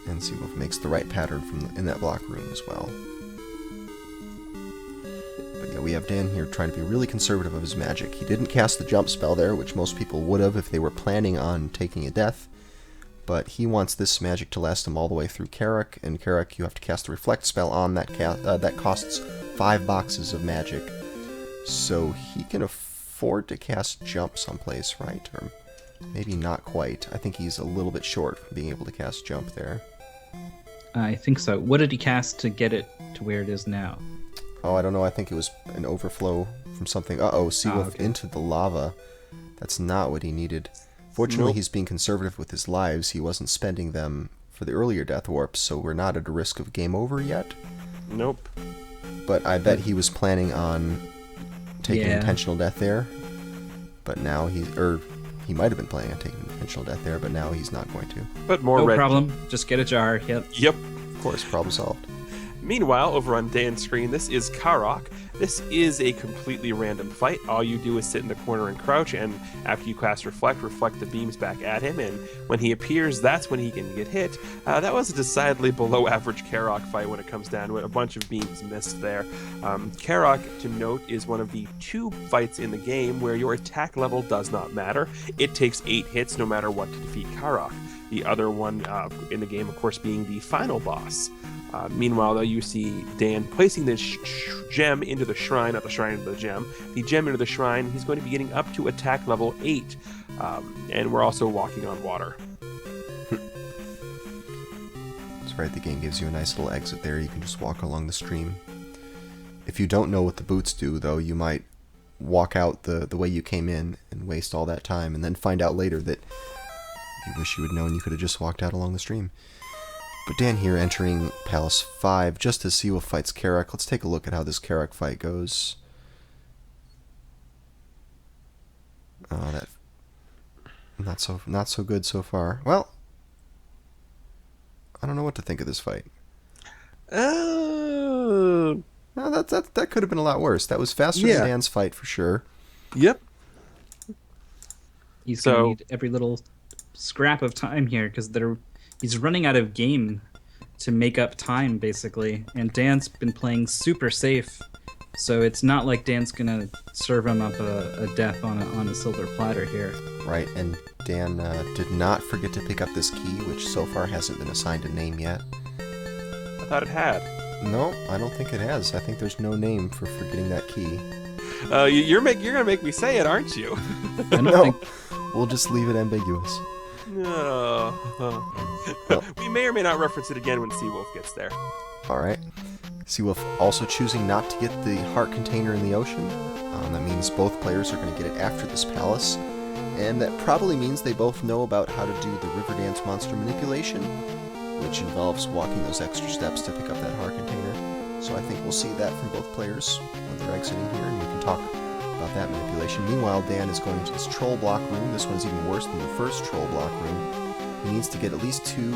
And CWolf makes the right pattern in that block room as well. But yeah, we have Dan here trying to be really conservative of his magic. He didn't cast the jump spell there, which most people would have if they were planning on taking a death. But he wants this magic to last him all the way through Carrick, and Carrick, you have to cast the reflect spell on that. That costs 5 boxes of magic. So he can afford to cast jump someplace, right? Or maybe not quite. I think he's a little bit short from being able to cast jump there. I think so. What did he cast to get it to where it is now? Oh, I don't know. I think it was an overflow from something. Uh-oh, CWolf okay. Into the lava. That's not what he needed. Fortunately, He's being conservative with his lives. He wasn't spending them for the earlier death warps, so we're not at a risk of game over yet. Nope. But I bet he was planning on taking intentional death there. But now he might have been planning on taking intentional death there, but now he's not going to. But more no red. problem. Just get a jar. Yep. Yep. Of course, problem solved. Meanwhile, over on Dan's screen, this is Karok. This is a completely random fight. All you do is sit in the corner and crouch, and after you cast reflect the beams back at him, and when he appears, that's when he can get hit. That was a decidedly below average Karok fight when it comes down to it. A bunch of beams missed there. Karok, to note, is one of the 2 fights in the game where your attack level does not matter. It takes 8 hits no matter what to defeat Karok. The other one in the game, of course, being the final boss. Meanwhile, though, you see Dan placing this gem into the shrine, not the shrine into the gem, the gem into the shrine. He's going to be getting up to attack level 8, and we're also walking on water. That's right, the game gives you a nice little exit there. You can just walk along the stream. If you don't know what the boots do, though, you might walk out the way you came in and waste all that time, and then find out later that you wish you had known you could have just walked out along the stream. But Dan here entering Palace 5 just as CWolf fights Karok. Let's take a look at how this Karok fight goes. That not so good so far. Well, I don't know what to think of this fight. No, that could have been a lot worse. That was faster than Dan's fight for sure. Yep. He's going to need every little scrap of time here because he's running out of game to make up time, basically. And Dan's been playing super safe, so it's not like Dan's going to serve him up a death on a silver platter here. Right, and Dan did not forget to pick up this key, which so far hasn't been assigned a name yet. I thought it had. No, I don't think it has. I think there's no name for forgetting that key. You're gonna make me say it, aren't you? No, we'll just leave it ambiguous. No. We may or may not reference it again when CWolf gets there. Alright. CWolf also choosing not to get the heart container in the ocean. That means both players are going to get it after this palace. And that probably means they both know about how to do the river dance monster manipulation, which involves walking those extra steps to pick up that heart container. So I think we'll see that from both players when they're exiting here, and we can talk about that manipulation. Meanwhile, Dan is going into this troll block room. This one's even worse than the first troll block room. He needs to get at least 2,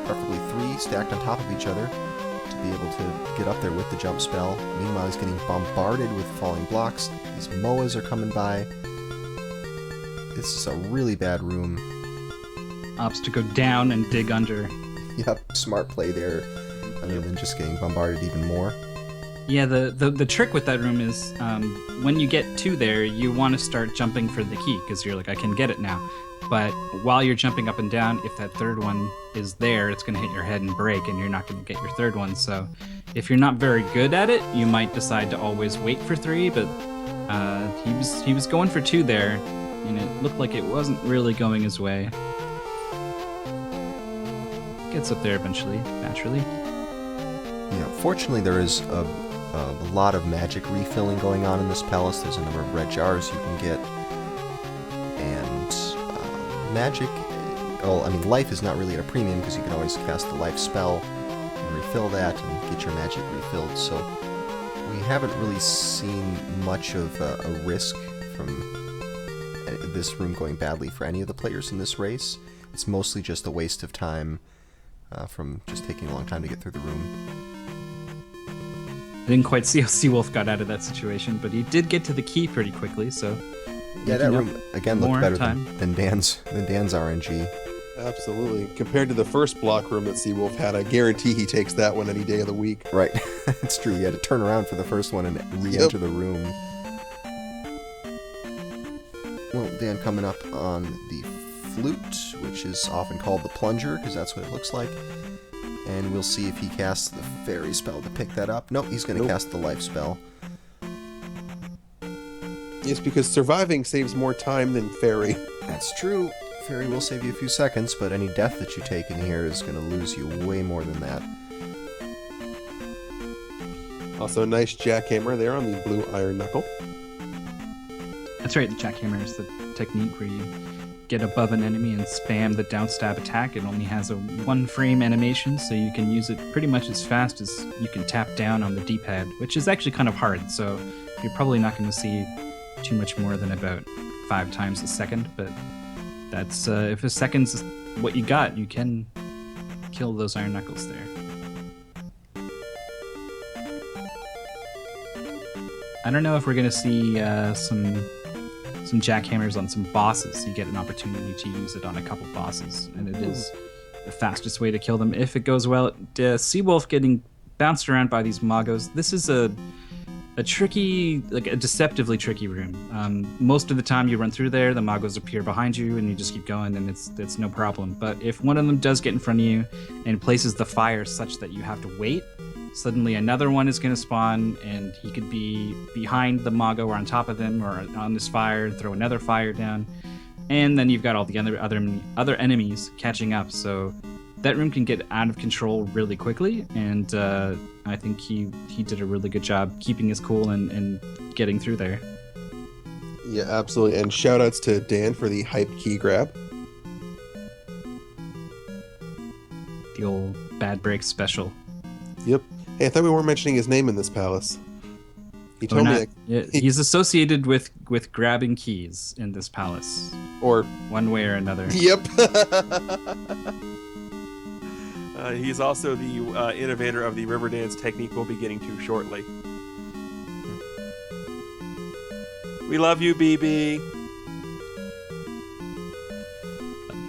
preferably 3, stacked on top of each other to be able to get up there with the jump spell. Meanwhile, he's getting bombarded with falling blocks. These MOAs are coming by. This is a really bad room. Opts to go down and dig under. Yep, smart play there, other than just getting bombarded even more. Yeah, the trick with that room is when you get to there, you want to start jumping for the key, because you're like, I can get it now. But while you're jumping up and down, if that third one is there, it's going to hit your head and break, and you're not going to get your third one. So if you're not very good at it, you might decide to always wait for 3, but he was going for 2 there, and it looked like it wasn't really going his way. Gets up there eventually, naturally. Yeah, fortunately there is a lot of magic refilling going on in this palace. There's a number of red jars you can get, and magic, well, I mean, life is not really at a premium because you can always cast the life spell and refill that and get your magic refilled. So we haven't really seen much of a risk from this room going badly for any of the players in this race. It's mostly just a waste of time from just taking a long time to get through the room. I didn't quite see how CWolf got out of that situation, but he did get to the key pretty quickly, so... Yeah, that room, again, looked better than Dan's RNG. Absolutely. Compared to the first block room that CWolf had, I guarantee he takes that one any day of the week. Right. It's true. You had to turn around for the first one and re-enter the room. Well, Dan coming up on the flute, which is often called the plunger, because that's what it looks like. And we'll see if he casts the fairy spell to pick that up. Nope, he's going to cast the life spell. Yes, because surviving saves more time than fairy. That's true. Fairy will save you a few seconds, but any death that you take in here is going to lose you way more than that. Also, nice jackhammer there on the blue iron knuckle. That's right, the jackhammer is the technique where you get above an enemy and spam the down stab attack. It only has a 1-frame animation, so you can use it pretty much as fast as you can tap down on the D-pad, which is actually kind of hard, so you're probably not going to see too much more than about 5 times a second, but that's if a second's what you got, you can kill those iron knuckles there. I don't know if we're gonna see some jackhammers on some bosses. You get an opportunity to use it on a couple bosses, and it is the fastest way to kill them if it goes well. CWolf getting bounced around by these Magos. This is a tricky, like a deceptively tricky room. Most of the time you run through there, the Magos appear behind you, and you just keep going, and it's no problem. But if one of them does get in front of you and places the fire such that you have to wait, suddenly another one is going to spawn, and he could be behind the Mago or on top of them or on this fire and throw another fire down. And then you've got all the other enemies catching up. So that room can get out of control really quickly, and I think he did a really good job keeping his cool and getting through there. Yeah, absolutely. And shout outs to Dan for the hype key grab. The old bad break special. Yep. Hey, I thought we weren't mentioning his name in this palace. He told me Yeah, he's associated with grabbing keys in this palace, or one way or another. Yep. He's also the innovator of the river dance technique we'll be getting to shortly. We love you, BB.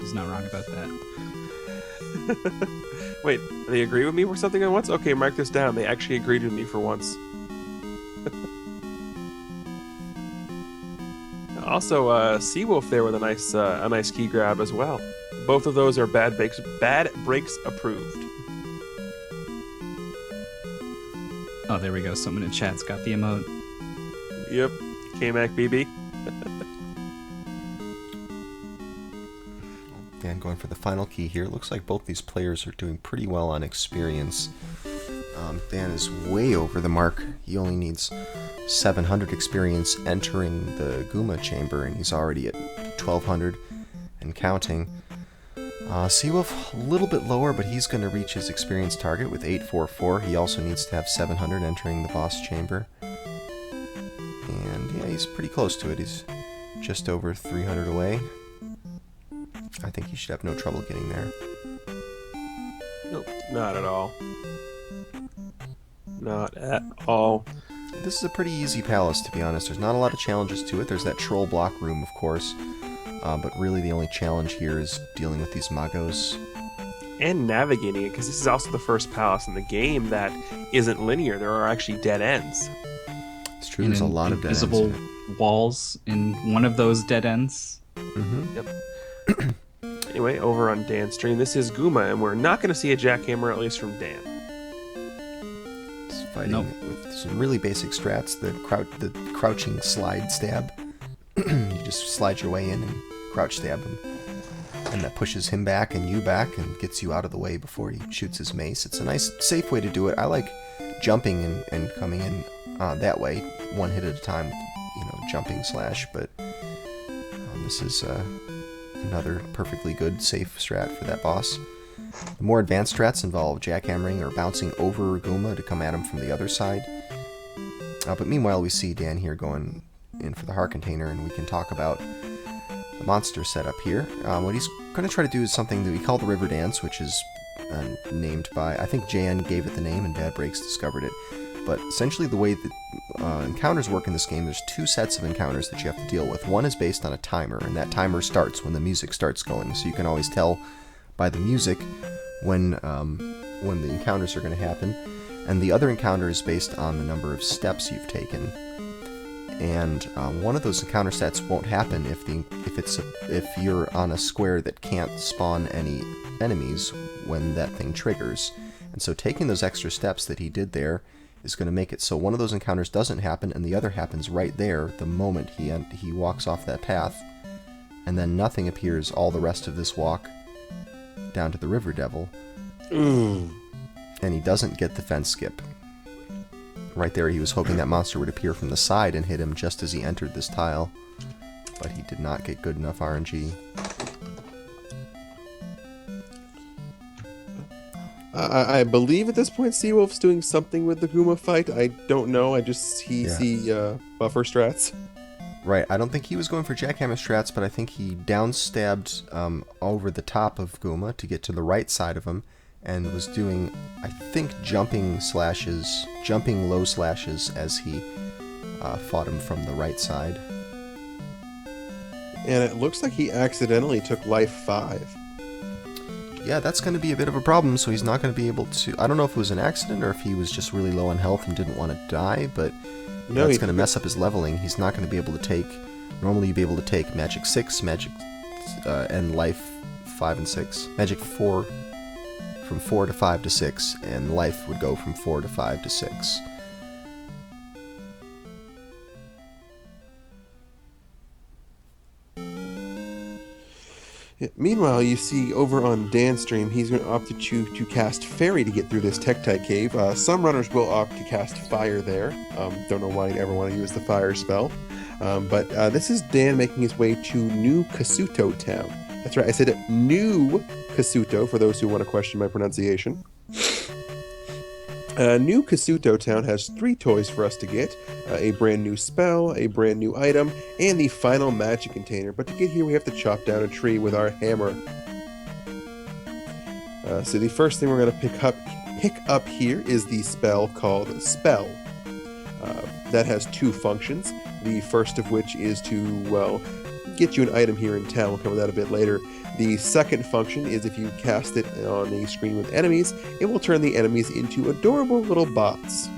He's not wrong about that. Wait, they agree with me for something on once? Okay, mark this down. They actually agreed with me for once. Also, CWolf there with a nice key grab as well. Both of those are bad breaks approved. Oh, there we go. Someone in chat's got the emote. Yep, K-Mac BB. Dan going for the final key here. Looks like both these players are doing pretty well on experience. Dan is way over the mark. He only needs 700 experience entering the Guma chamber, and he's already at 1200 and counting. CWolf a little bit lower, but he's going to reach his experience target with 844. He also needs to have 700 entering the boss chamber. And yeah, he's pretty close to it. He's just over 300 away. I think he should have no trouble getting there. Nope, not at all. Not at all. This is a pretty easy palace, to be honest. There's not a lot of challenges to it. There's that troll block room, of course. But really the only challenge here is dealing with these Magos. And navigating it, because this is also the first palace in the game that isn't linear. There are actually dead ends. It's true, there's a lot of dead ends. Invisible walls in one of those dead ends. Mm-hmm. Yep. Anyway, over on Dan's stream, this is Guma, and we're not going to see a jackhammer, at least from Dan. It's fighting with some really basic strats. The crouching slide stab. You just slide your way in and crouch stab him. And that pushes him back and you back and gets you out of the way before he shoots his mace. It's a nice, safe way to do it. I like jumping and coming in that way, one hit at a time, jumping slash, but this is another perfectly good, safe strat for that boss. The more advanced strats involve jackhammering or bouncing over Guma to come at him from the other side. But meanwhile, we see Dan here going in for the heart container, and we can talk about the monster setup here. What he's going to try to do is something that we call the river dance, which is named by, I think JN gave it the name and Bad Breaks discovered it. But essentially the way that encounters work in this game, there's two sets of encounters that you have to deal with. One is based on a timer, and that timer starts when the music starts going, so you can always tell by the music when the encounters are going to happen. And the other encounter is based on the number of steps you've taken. And one of those encounter sets won't happen if you're on a square that can't spawn any enemies when that thing triggers. And so taking those extra steps that he did there is going to make it so one of those encounters doesn't happen and the other happens right there the moment he walks off that path, and then nothing appears all the rest of this walk down to the River Devil. And he doesn't get the fence skip. Right there, he was hoping that monster would appear from the side and hit him just as he entered this tile, but he did not get good enough RNG. I believe at this point CWolf's doing something with the Guma fight. I don't know. I just see buffer strats. Right. I don't think he was going for jackhammer strats, but I think he downstabbed over the top of Guma to get to the right side of him, and was doing, I think, jumping low slashes as he fought him from the right side. And it looks like he accidentally took life 5. Yeah, that's going to be a bit of a problem, so he's not going to be able to... I don't know if it was an accident or if he was just really low on health and didn't want to die, but No, that's going to mess up his leveling. He's not going to be able to take... Normally you'd be able to take Magic 6, and Life 5 and 6. Magic 4 from 4 to 5 to 6, and Life would go from 4 to 5 to 6. Yeah, meanwhile, you see over on Dan's stream, he's going to opt to choose to cast Fairy to get through this Tektite cave. Some runners will opt to cast Fire there. Don't know why you'd ever want to use the Fire spell. But this is Dan making his way to New Kasuto Town. That's right, I said New Kasuto, for those who want to question my pronunciation. New Kasuto Town has 3 toys for us to get. A brand new spell, a brand new item, and the final magic container. But to get here, we have to chop down a tree with our hammer. So the first thing we're going to pick up here is the spell called Spell. That has 2 functions. The first of which is to, well, get you an item here in town. We'll cover that a bit later. The second function is if you cast it on a screen with enemies, it will turn the enemies into adorable little bots.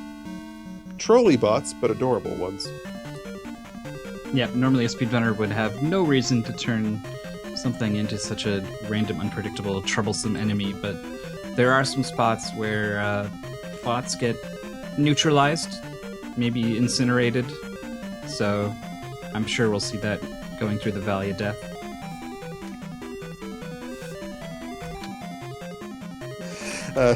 Trolley bots, but adorable ones. Yeah, normally a speedrunner would have no reason to turn something into such a random, unpredictable, troublesome enemy, but there are some spots where bots get neutralized, maybe incinerated, so I'm sure we'll see that going through the Valley of Death.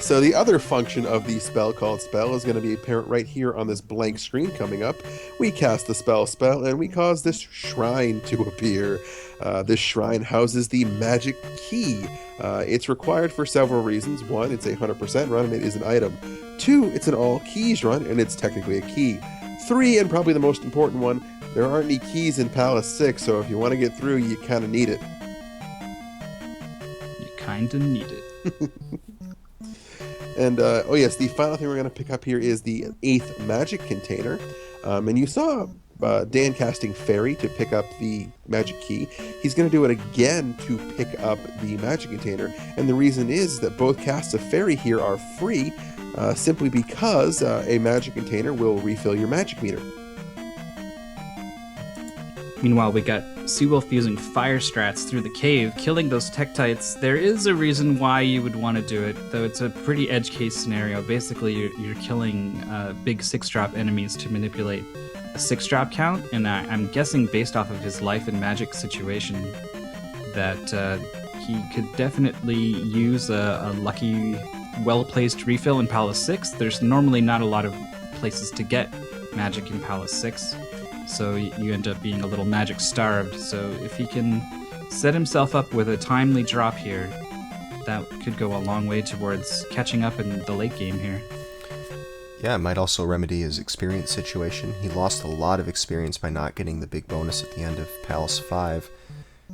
So the other function of the spell called Spell is going to be apparent right here on this blank screen coming up. We cast the spell, and we cause this shrine to appear. This shrine houses the magic key. It's required for several reasons. 1, it's a 100% run and it is an item. 2, it's an all keys run and it's technically a key. 3, and probably the most important one, there aren't any keys in Palace 6, so if you want to get through, you kind of need it. You kinda need it. And, oh yes, the final thing we're going to pick up here is the 8th magic container. And you saw Dan casting Fairy to pick up the magic key. He's going to do it again to pick up the magic container. And the reason is that both casts of Fairy here are free, simply because a magic container will refill your magic meter. Meanwhile, we got CWolf using fire strats through the cave, killing those Tektites. There is a reason why you would want to do it, though it's a pretty edge case scenario. Basically, you're killing big 6-drop enemies to manipulate a 6-drop count, and I'm guessing based off of his life and magic situation that he could definitely use a lucky, well-placed refill in Palace 6. There's normally not a lot of places to get magic in Palace 6. So you end up being a little magic starved. So if he can set himself up with a timely drop here, that could go a long way towards catching up in the late game here. Yeah, it might also remedy his experience situation. He lost a lot of experience by not getting the big bonus at the end of Palace 5.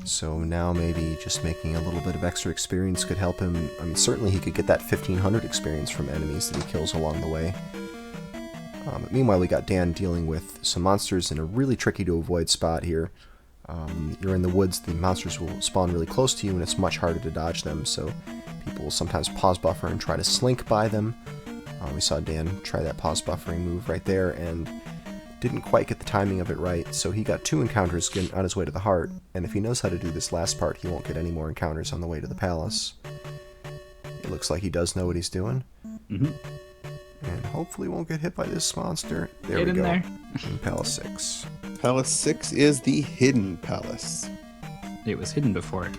So now maybe just making a little bit of extra experience could help him. I mean, certainly he could get that 1500 experience from enemies that he kills along the way. Meanwhile, we got Dan dealing with some monsters in a really tricky to avoid spot here. You're in the woods, the monsters will spawn really close to you, and it's much harder to dodge them, so people will sometimes pause buffer and try to slink by them. We saw Dan try that pause buffering move right there, and didn't quite get the timing of it right, so he got 2 encounters on his way to the heart, and if he knows how to do this last part, he won't get any more encounters on the way to the palace. It looks like he does know what he's doing. Mm-hmm. And hopefully won't get hit by this monster. There Get we in go. there. In Palace 6. Palace 6 is the Hidden Palace. It was hidden before.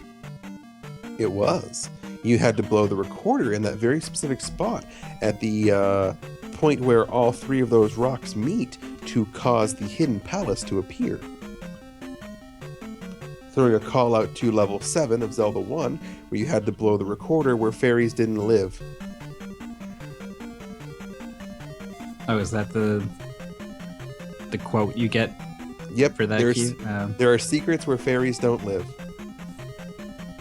It was. You had to blow the recorder in that very specific spot at the point where all 3 of those rocks meet to cause the Hidden Palace to appear. Throwing a call out to level 7 of Zelda 1, where you had to blow the recorder where fairies didn't live. Oh, is that the quote you get Yep, for that key? there are secrets where fairies don't live.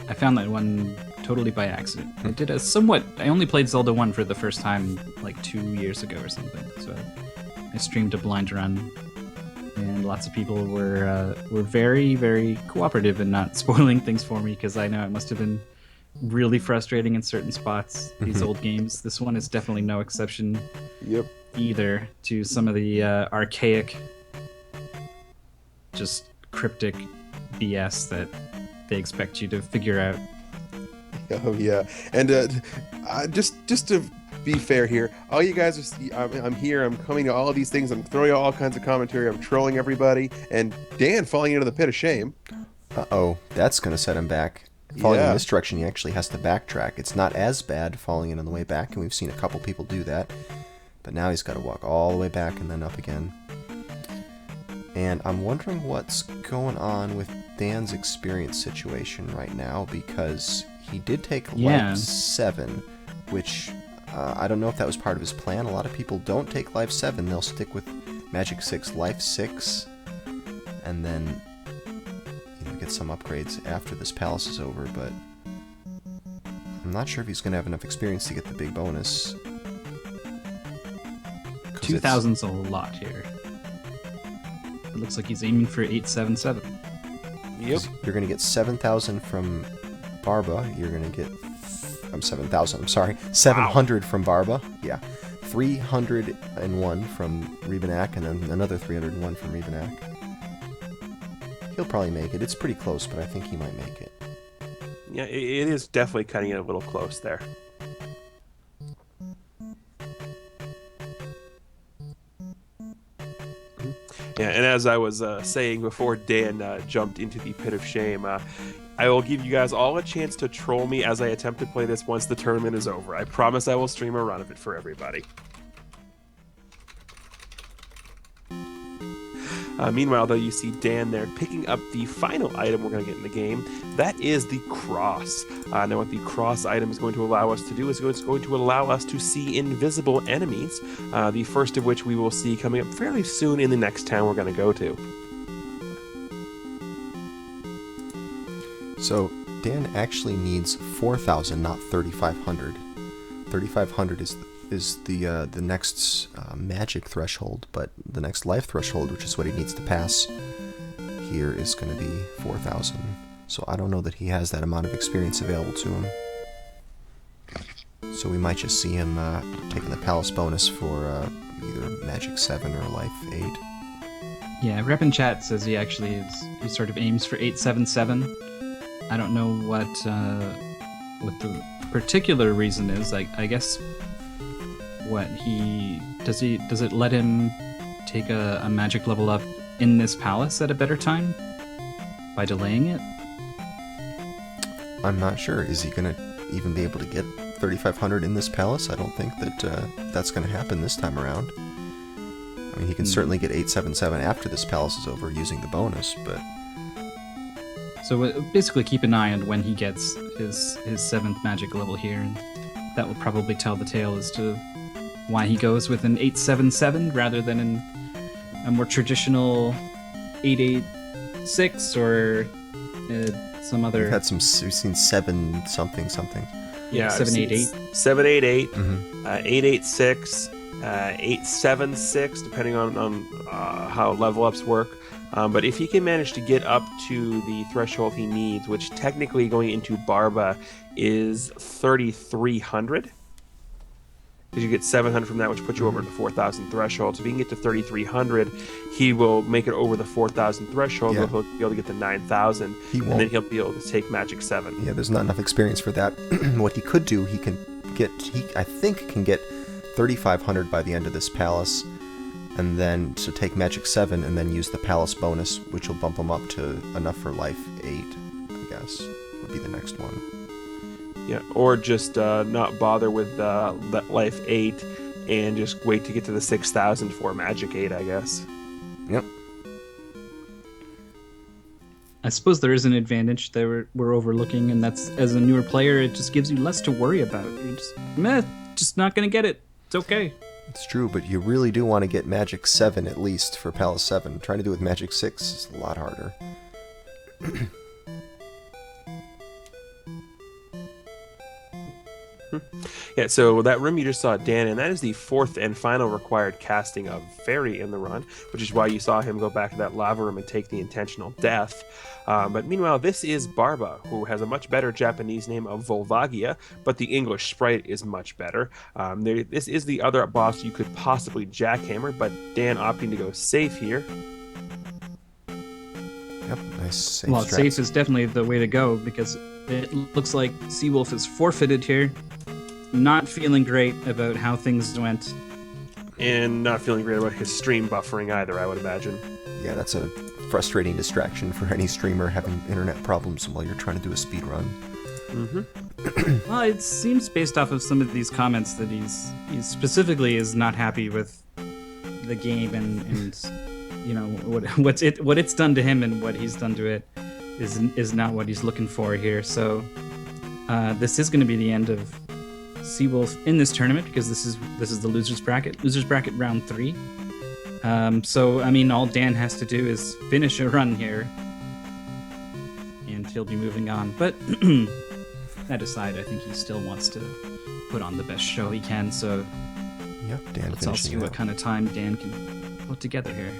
I found that one totally by accident. I only played Zelda 1 for the first time like 2 years ago or something, so I streamed a blind run and lots of people were very, very cooperative in not spoiling things for me, because I know it must have been really frustrating in certain spots, these old games. This one is definitely no exception Yep. either to some of the archaic, just cryptic BS that they expect you to figure out. Oh yeah, and just to be fair here, all you guys are, I'm here, I'm coming to all of these things, I'm throwing out all kinds of commentary, I'm trolling everybody, and Dan falling into the pit of shame. Uh-oh, that's going to set him back. Falling in Yeah. this direction, he actually has to backtrack. It's not as bad falling in on the way back, and we've seen a couple people do that. But now he's got to walk all the way back and then up again. And I'm wondering what's going on with Dan's experience situation right now, because he did take Life 7, which I don't know if that was part of his plan. A lot of people don't take Life 7. They'll stick with Magic 6, Life 6, and then get some upgrades after this palace is over, but I'm not sure if he's going to have enough experience to get the big bonus. 2,000's a lot here. It looks like he's aiming for 877. Yep. You're going to get 7,000 from Barba. You're going to get 7,000. I'm sorry, 700 from Barba. Yeah, 301 from Rebanak, and then another 301 from Rebanak. He'll probably make it. It's pretty close, but I think he might make it. Yeah, it is definitely cutting it a little close there. Yeah, and as I was saying before Dan jumped into the pit of shame, I will give you guys all a chance to troll me as I attempt to play this once the tournament is over. I promise I will stream a run of it for everybody. Meanwhile, though, you see Dan there picking up the final item we're going to get in the game. That is the cross. Now, what the cross item is going to allow us to do is it's going to allow us to see invisible enemies, the first of which we will see coming up fairly soon in the next town we're going to go to. So, Dan actually needs 4,000, not 3,500. 3,500 is the next magic threshold, but the next life threshold, which is what he needs to pass here, is going to be 4,000. So I don't know that he has that amount of experience available to him. So we might just see him taking the palace bonus for either Magic 7 or Life 8. Yeah, Rep in chat says he actually he sort of aims for 877. I don't know what the particular reason is. I guess what does it let him take a magic level up in this palace at a better time by delaying it? I'm not sure. Is he going to even be able to get 3,500 in this palace? I don't think that that's going to happen this time around. I mean, he can certainly get 877 after this palace is over using the bonus, but... So basically keep an eye on when he gets his 7th magic level here, and that will probably tell the tale as to why he goes with an 877 rather than a more traditional 886 or some other... We've seen 7 something. Yeah, 788. 788, Mm-hmm. 886, 876, depending on how level ups work. But if he can manage to get up to the threshold he needs, which technically going into Barba is 3,300, because you get 700 from that, which puts you over the 4,000 threshold. So if he can get to 3,300, he will make it over the 4,000 threshold. Yeah. He'll be able to get to 9,000, He and won't. then he'll be able to take Magic 7. Yeah, there's not enough experience for that. What he could do, he I think can get 3,500 by the end of this palace, and then so take Magic 7 and then use the palace bonus, which will bump him up to enough for Life 8, I guess, would be the next one. Yeah, or just not bother with Life 8 and just wait to get to the 6,000 for Magic 8, I guess. Yep. I suppose there is an advantage that we're overlooking, and that's, as a newer player, it just gives you less to worry about. You're just not going to get it. It's okay. It's true, but you really do want to get Magic 7 at least for Palace 7. Trying to do it with Magic 6 is a lot harder. Yeah, so that room you just saw Dan in, that is the fourth and final required casting of Fairy in the run, which is why you saw him go back to that lava room and take the intentional death. But meanwhile, this is Barba, who has a much better Japanese name of Volvagia, but the English sprite is much better. This is the other boss you could possibly jackhammer, but Dan opting to go safe here. Yep, nice safe Well, strat. safe is definitely the way to go because it looks like CWolf is forfeited here. Not feeling great about how things went. And not feeling great about his stream buffering either, I would imagine. Yeah, that's a frustrating distraction for any streamer having internet problems while you're trying to do a speed run. Mm-hmm. Well, it seems based off of some of these comments that he's specifically is not happy with the game and you know what it's done to him and what he's done to it is not what he's looking for here. So this is going to be the end of CWolf in this tournament because this is the losers bracket round 3. So I mean, all Dan has to do is finish a run here, and he'll be moving on. But that aside, I think he still wants to put on the best show he can. So Yep, Dan let's all finishing see it what out. kind of time Dan can put together here.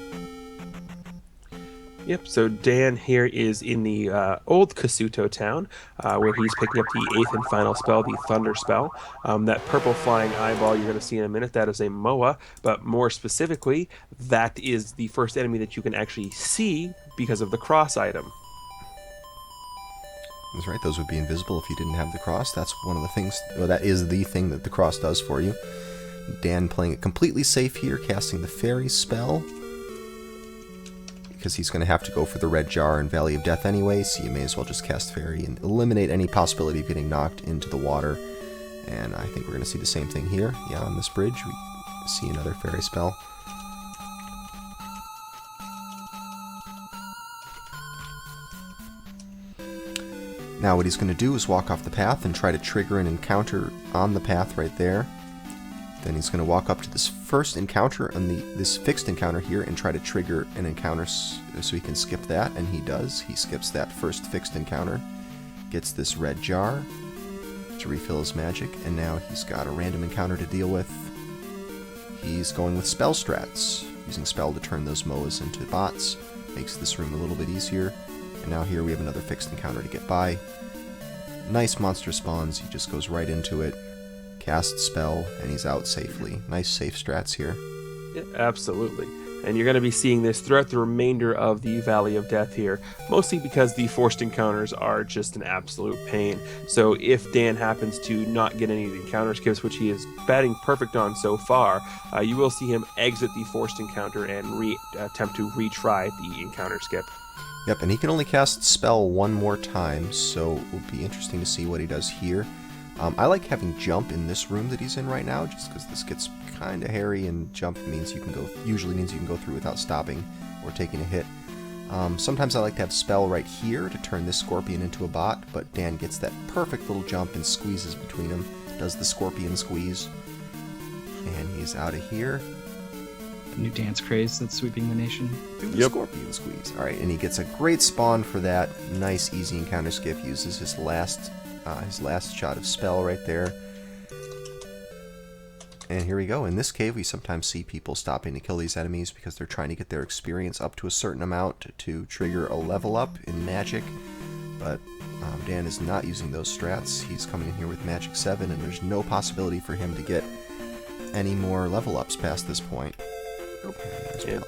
Yep, so Dan here is in the old Kasuto town, where he's picking up the 8th and final spell, the Thunder Spell. That purple flying eyeball you're going to see in a minute, that is a Moa, but more specifically, that is the first enemy that you can actually see because of the cross item. That's right, those would be invisible if you didn't have the cross. That's one of the things, well, that is the thing that the cross does for you. Dan playing it completely safe here, casting the Fairy spell, because he's going to have to go for the red jar in Valley of Death anyway, so you may as well just cast Fairy and eliminate any possibility of getting knocked into the water. And I think we're going to see the same thing here. Yeah, on this bridge, we see another Fairy spell. Now what he's going to do is walk off the path and try to trigger an encounter on the path right there. Then he's going to walk up to this first encounter on this fixed encounter here and try to trigger an encounter so he can skip that, and he does. He skips that first fixed encounter, gets this red jar to refill his magic, and now he's got a random encounter to deal with. He's going with spell strats, using spell to turn those Moas into bots. Makes this room a little bit easier. And now here we have another fixed encounter to get by. Nice monster spawns, he just goes right into it, casts spell, and he's out safely. Nice safe strats here. Yeah, absolutely. And you're going to be seeing this throughout the remainder of the Valley of Death here, mostly because the forced encounters are just an absolute pain. So if Dan happens to not get any of the encounter skips, which he is batting perfect on so far, you will see him exit the forced encounter and attempt to retry the encounter skip. Yep, and he can only cast spell one more time, so it will be interesting to see what he does here. I like having jump in this room that he's in right now, just because this gets kind of hairy, and jump usually means you can go through without stopping or taking a hit. Sometimes I like to have spell right here to turn this scorpion into a bot, but Dan gets that perfect little jump and squeezes between them, does the scorpion squeeze, and he's out of here. The new dance craze that's sweeping the nation. Do the scorpion squeeze. Alright, and he gets a great spawn for that. Nice, easy encounter skip. Uses his last shot of spell right there. And here we go. In this cave, we sometimes see people stopping to kill these enemies because they're trying to get their experience up to a certain amount to trigger a level up in magic. But Dan is not using those strats. He's coming in here with magic 7, and there's no possibility for him to get any more level ups past this point. And,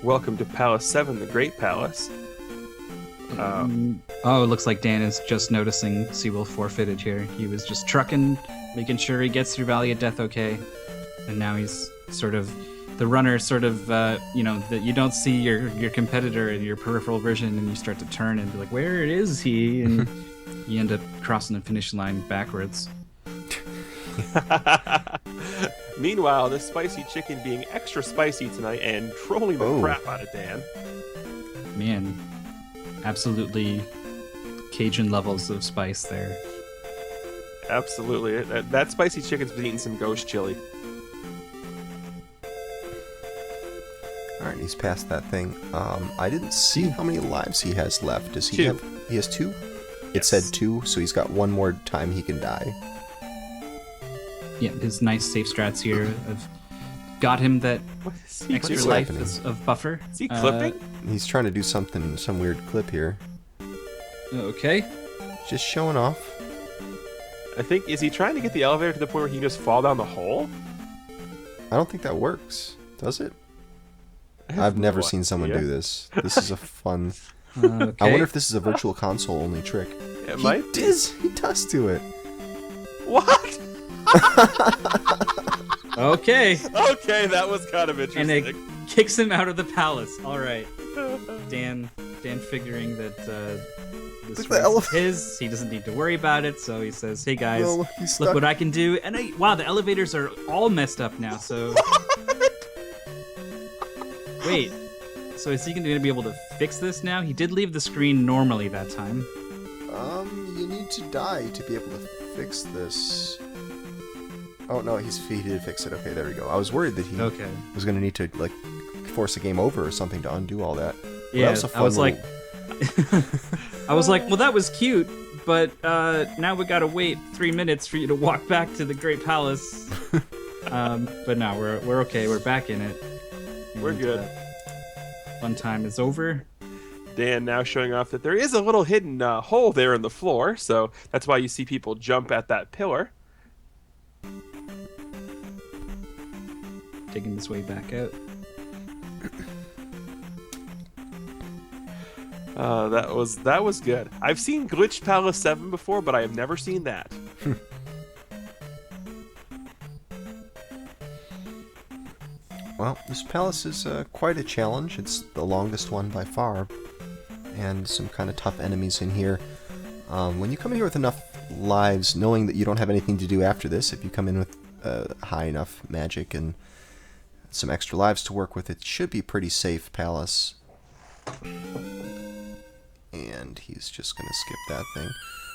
welcome to Palace 7, the Great Palace. Oh, it looks like Dan is just noticing CWolf forfeited here. He was just trucking, making sure he gets through Valley of Death okay. And now he's sort of the runner, that you don't see your competitor in your peripheral vision, and you start to turn and be like, where is he? And you end up crossing the finish line backwards. Meanwhile, this spicy chicken being extra spicy tonight and trolling the crap out of Dan. Man, absolutely Cajun levels of spice there. Absolutely. That spicy chicken's been eating some ghost chili. Alright, he's past that thing. I didn't see how many lives he has left. Does he 2. have... He has 2? It Yes. said 2, so he's got one more time he can die. his nice safe strats here have got him that What is he extra doing? life happening? of buffer. Is he clipping? He's trying to do some weird clip here. Okay. Just showing off. I think, is he trying to get the elevator to the point where he can just fall down the hole? I don't think that works. Does it? have I've never no seen someone idea. do this. This is a fun... Okay. I wonder if this is a virtual console only trick. It might be. He does do it. What? Okay. Okay, that was kind of And interesting. it kicks him out of the palace. All right. Dan figuring that this Look, the race is elevator- his. He doesn't need to worry about it. So he says, "Hey guys, No, he's look stuck. what I can do." And wow, the elevators are all messed up now. So wait. So is he going to be able to fix this now? He did leave the screen normally that time. You need to die to be able to fix this. Oh no, he did fix it. Okay, there we go. I was worried that he Okay. was going to need to like force a game over or something to undo all that. But Yeah, that was a fun I was like, little- I was like, well, that was cute, but now we gotta wait 3 minutes for you to walk back to the Great Palace. But no, we're okay. We're back in it. We're And, good. Fun time is over. Dan now showing off that there is a little hidden hole there in the floor, so that's why you see people jump at that pillar. Taking this way back out. That was good. I've seen Glitched Palace 7 before, but I have never seen that. Well, this palace is quite a challenge. It's the longest one by far, and some kind of tough enemies in here. When you come in here with enough lives, knowing that you don't have anything to do after this, if you come in with high enough magic and some extra lives to work with, it should be a pretty safe palace. And he's just going to skip that thing.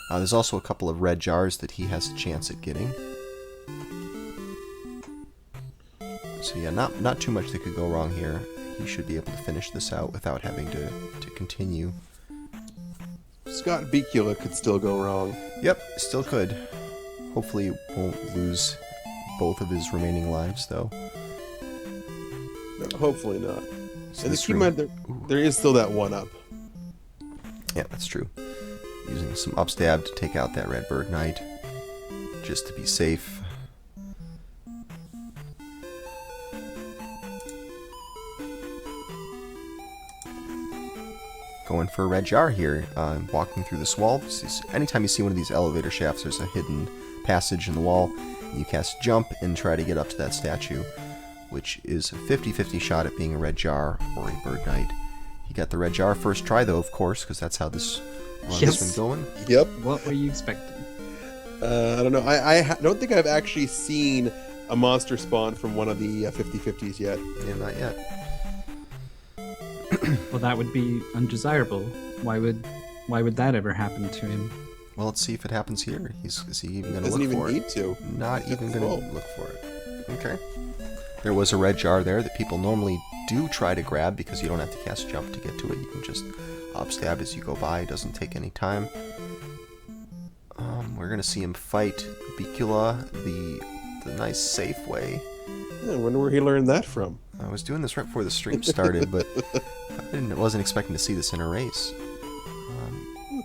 There's also a couple of red jars that he has a chance at getting. So yeah, not too much that could go wrong here. He should be able to finish this out without having to continue. Scott Bicula could still go wrong. Yep, still could. Hopefully won't lose both of his remaining lives, though. No, hopefully not. So And this keep in room- mind, there is still that one up. Yeah, that's true. Using some upstab to take out that red bird knight, just to be safe. Going for a red jar here, walking through this wall. Anytime you see one of these elevator shafts, there's a hidden passage in the wall. You cast jump and try to get up to that statue, which is a 50-50 shot at being a red jar or a bird knight. You got the red jar first try, though, of course, because that's how this run has Yes. been going. Yep. What were you expecting? I don't know. I don't think I've actually seen a monster spawn from one of the 50-50s yet. Yeah, not yet. Well, that would be undesirable. Why would that ever happen to him? Well, let's see if it happens here. Is he even going to Doesn't look even for need it? to. Not even going Whoa. to look for it. Okay. There was a red jar there that people normally do try to grab because you don't have to cast jump to get to it. You can just upstab as you go by. It doesn't take any time. We're going to see him fight Bicula the nice, safe way. Yeah, I wonder where he learned that from. I was doing this right before the stream started, but wasn't expecting to see this in a race.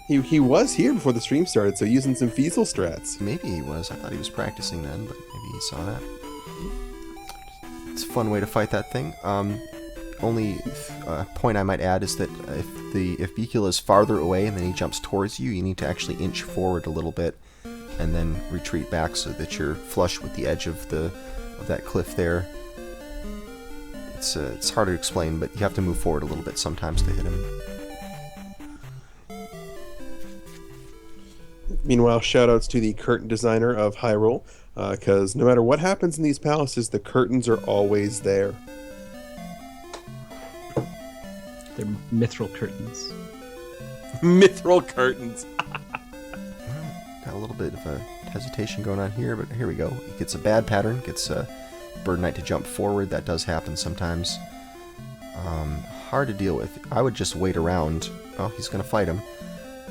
He was here before the stream started, so using some Feasel strats. Maybe he was. I thought he was practicing then, but maybe he saw that. It's a fun way to fight that thing. Only point I might add is that if Bicula is farther away and then he jumps towards you, you need to actually inch forward a little bit and then retreat back so that you're flush with the edge of that cliff there. It's hard to explain, but you have to move forward a little bit sometimes to hit him. Meanwhile, shoutouts to the curtain designer of Hyrule, because no matter what happens in these palaces, the curtains are always there. They're mithril curtains. Mithril curtains. Got a little bit of a hesitation going on here, but here we go. He gets a bad pattern, gets a Bird Knight to jump forward. That does happen sometimes. Hard to deal with. I would just wait around. Oh, he's going to fight him.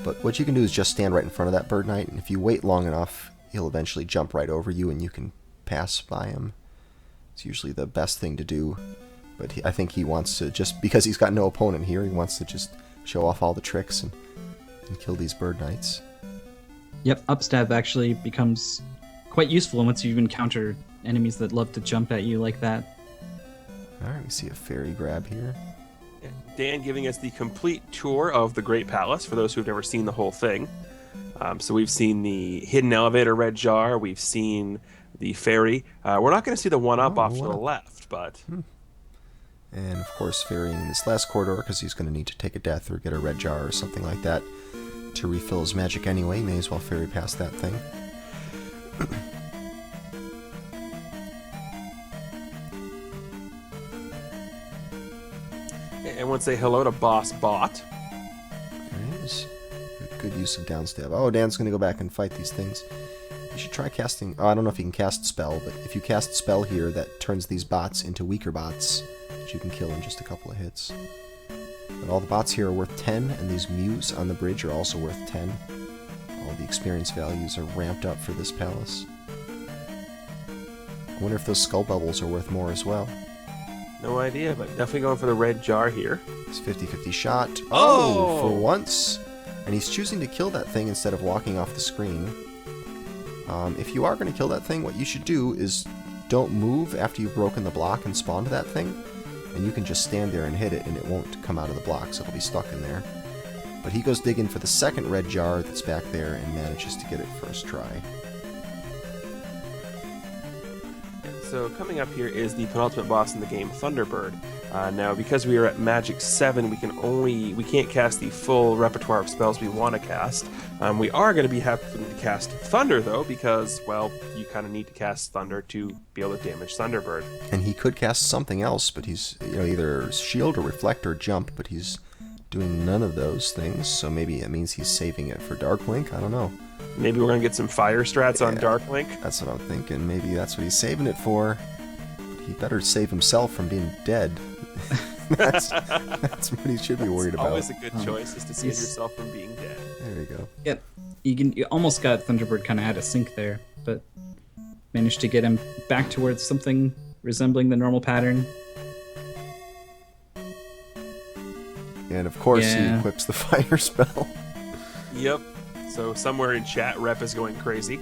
But what you can do is just stand right in front of that Bird Knight, and if you wait long enough, he'll eventually jump right over you, and you can pass by him. It's usually the best thing to do. But I think he wants to, just because he's got no opponent here, he wants to just show off all the tricks and kill these bird knights. Yep, upstab actually becomes quite useful once you encounter enemies that love to jump at you like that. Alright, we see a fairy grab here. Dan giving us the complete tour of the Great Palace for those who've never seen the whole thing. So we've seen the hidden elevator red jar, we've seen the ferry. We're not going to see the one-up off to the left, but... And of course ferrying in this last corridor, because he's going to need to take a death or get a red jar or something like that to refill his magic anyway. May as well ferry past that thing. And want to say hello to Boss Bot. There he is. Good use of downstab. Oh, Dan's going to go back and fight these things. You should try casting... Oh, I don't know if you can cast spell, but if you cast spell here, that turns these bots into weaker bots that you can kill in just a couple of hits. But all the bots here are worth 10, and these mews on the bridge are also worth 10. All the experience values are ramped up for this palace. I wonder if those skull bubbles are worth more as well. No idea, but definitely going for the red jar here. It's 50-50 shot. Oh, for once! And he's choosing to kill that thing instead of walking off the screen. If you are going to kill that thing, what you should do is don't move after you've broken the block and spawned that thing. And you can just stand there and hit it, and it won't come out of the block, so it'll be stuck in there. But he goes digging for the second red jar that's back there and manages to get it first try. So coming up here is the penultimate boss in the game, Thunderbird. Now, because we are at Magic 7, we can't cast the full repertoire of spells we want to cast. We are going to be having to cast Thunder, though, because, well, you kind of need to cast Thunder to be able to damage Thunderbird. And he could cast something else, but he's either shield or reflect or jump, but he's doing none of those things, so maybe it means he's saving it for Dark Link. I don't know. Maybe we're going to get some fire strats on Dark Link. That's what I'm thinking. Maybe that's what he's saving it for. He better save himself from being dead. that's what he should be worried about. Always a good choice is to save yourself from being dead. There you go. Yep, you almost got Thunderbird kind of out of sync there, but managed to get him back towards something resembling the normal pattern. And of course he equips the fire spell. Yep. So somewhere in chat, Rep is going crazy.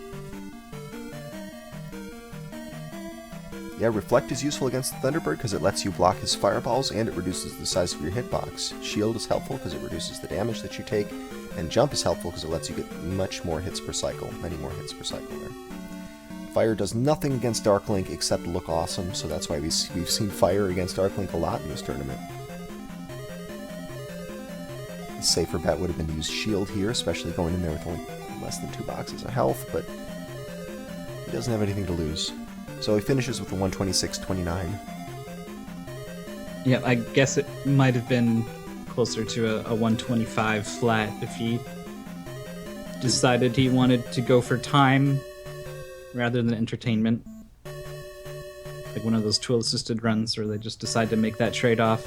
Yeah, Reflect is useful against the Thunderbird because it lets you block his fireballs and it reduces the size of your hitbox. Shield is helpful because it reduces the damage that you take, and Jump is helpful because it lets you get much more hits per cycle, many more hits per cycle there. Fire does nothing against Dark Link except look awesome, so that's why we've seen Fire against Dark Link a lot in this tournament. The safer bet would have been to use Shield here, especially going in there with only less than 2 boxes of health, but he doesn't have anything to lose. So he finishes with a 126-29. Yeah, I guess it might have been closer to a 125 flat if he decided he wanted to go for time rather than entertainment. Like one of those tool-assisted runs where they just decide to make that trade-off.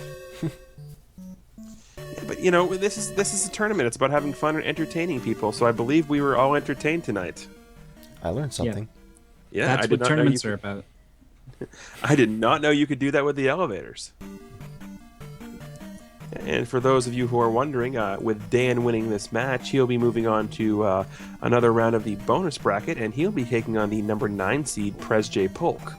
But this is a tournament. It's about having fun and entertaining people. So I believe we were all entertained tonight. I learned something. Yeah, that's what tournaments are about. I did not know you could do that with the elevators. And for those of you who are wondering, with Dan winning this match, he'll be moving on to another round of the bonus bracket, and he'll be taking on the number 9 seed Prez J. Polk.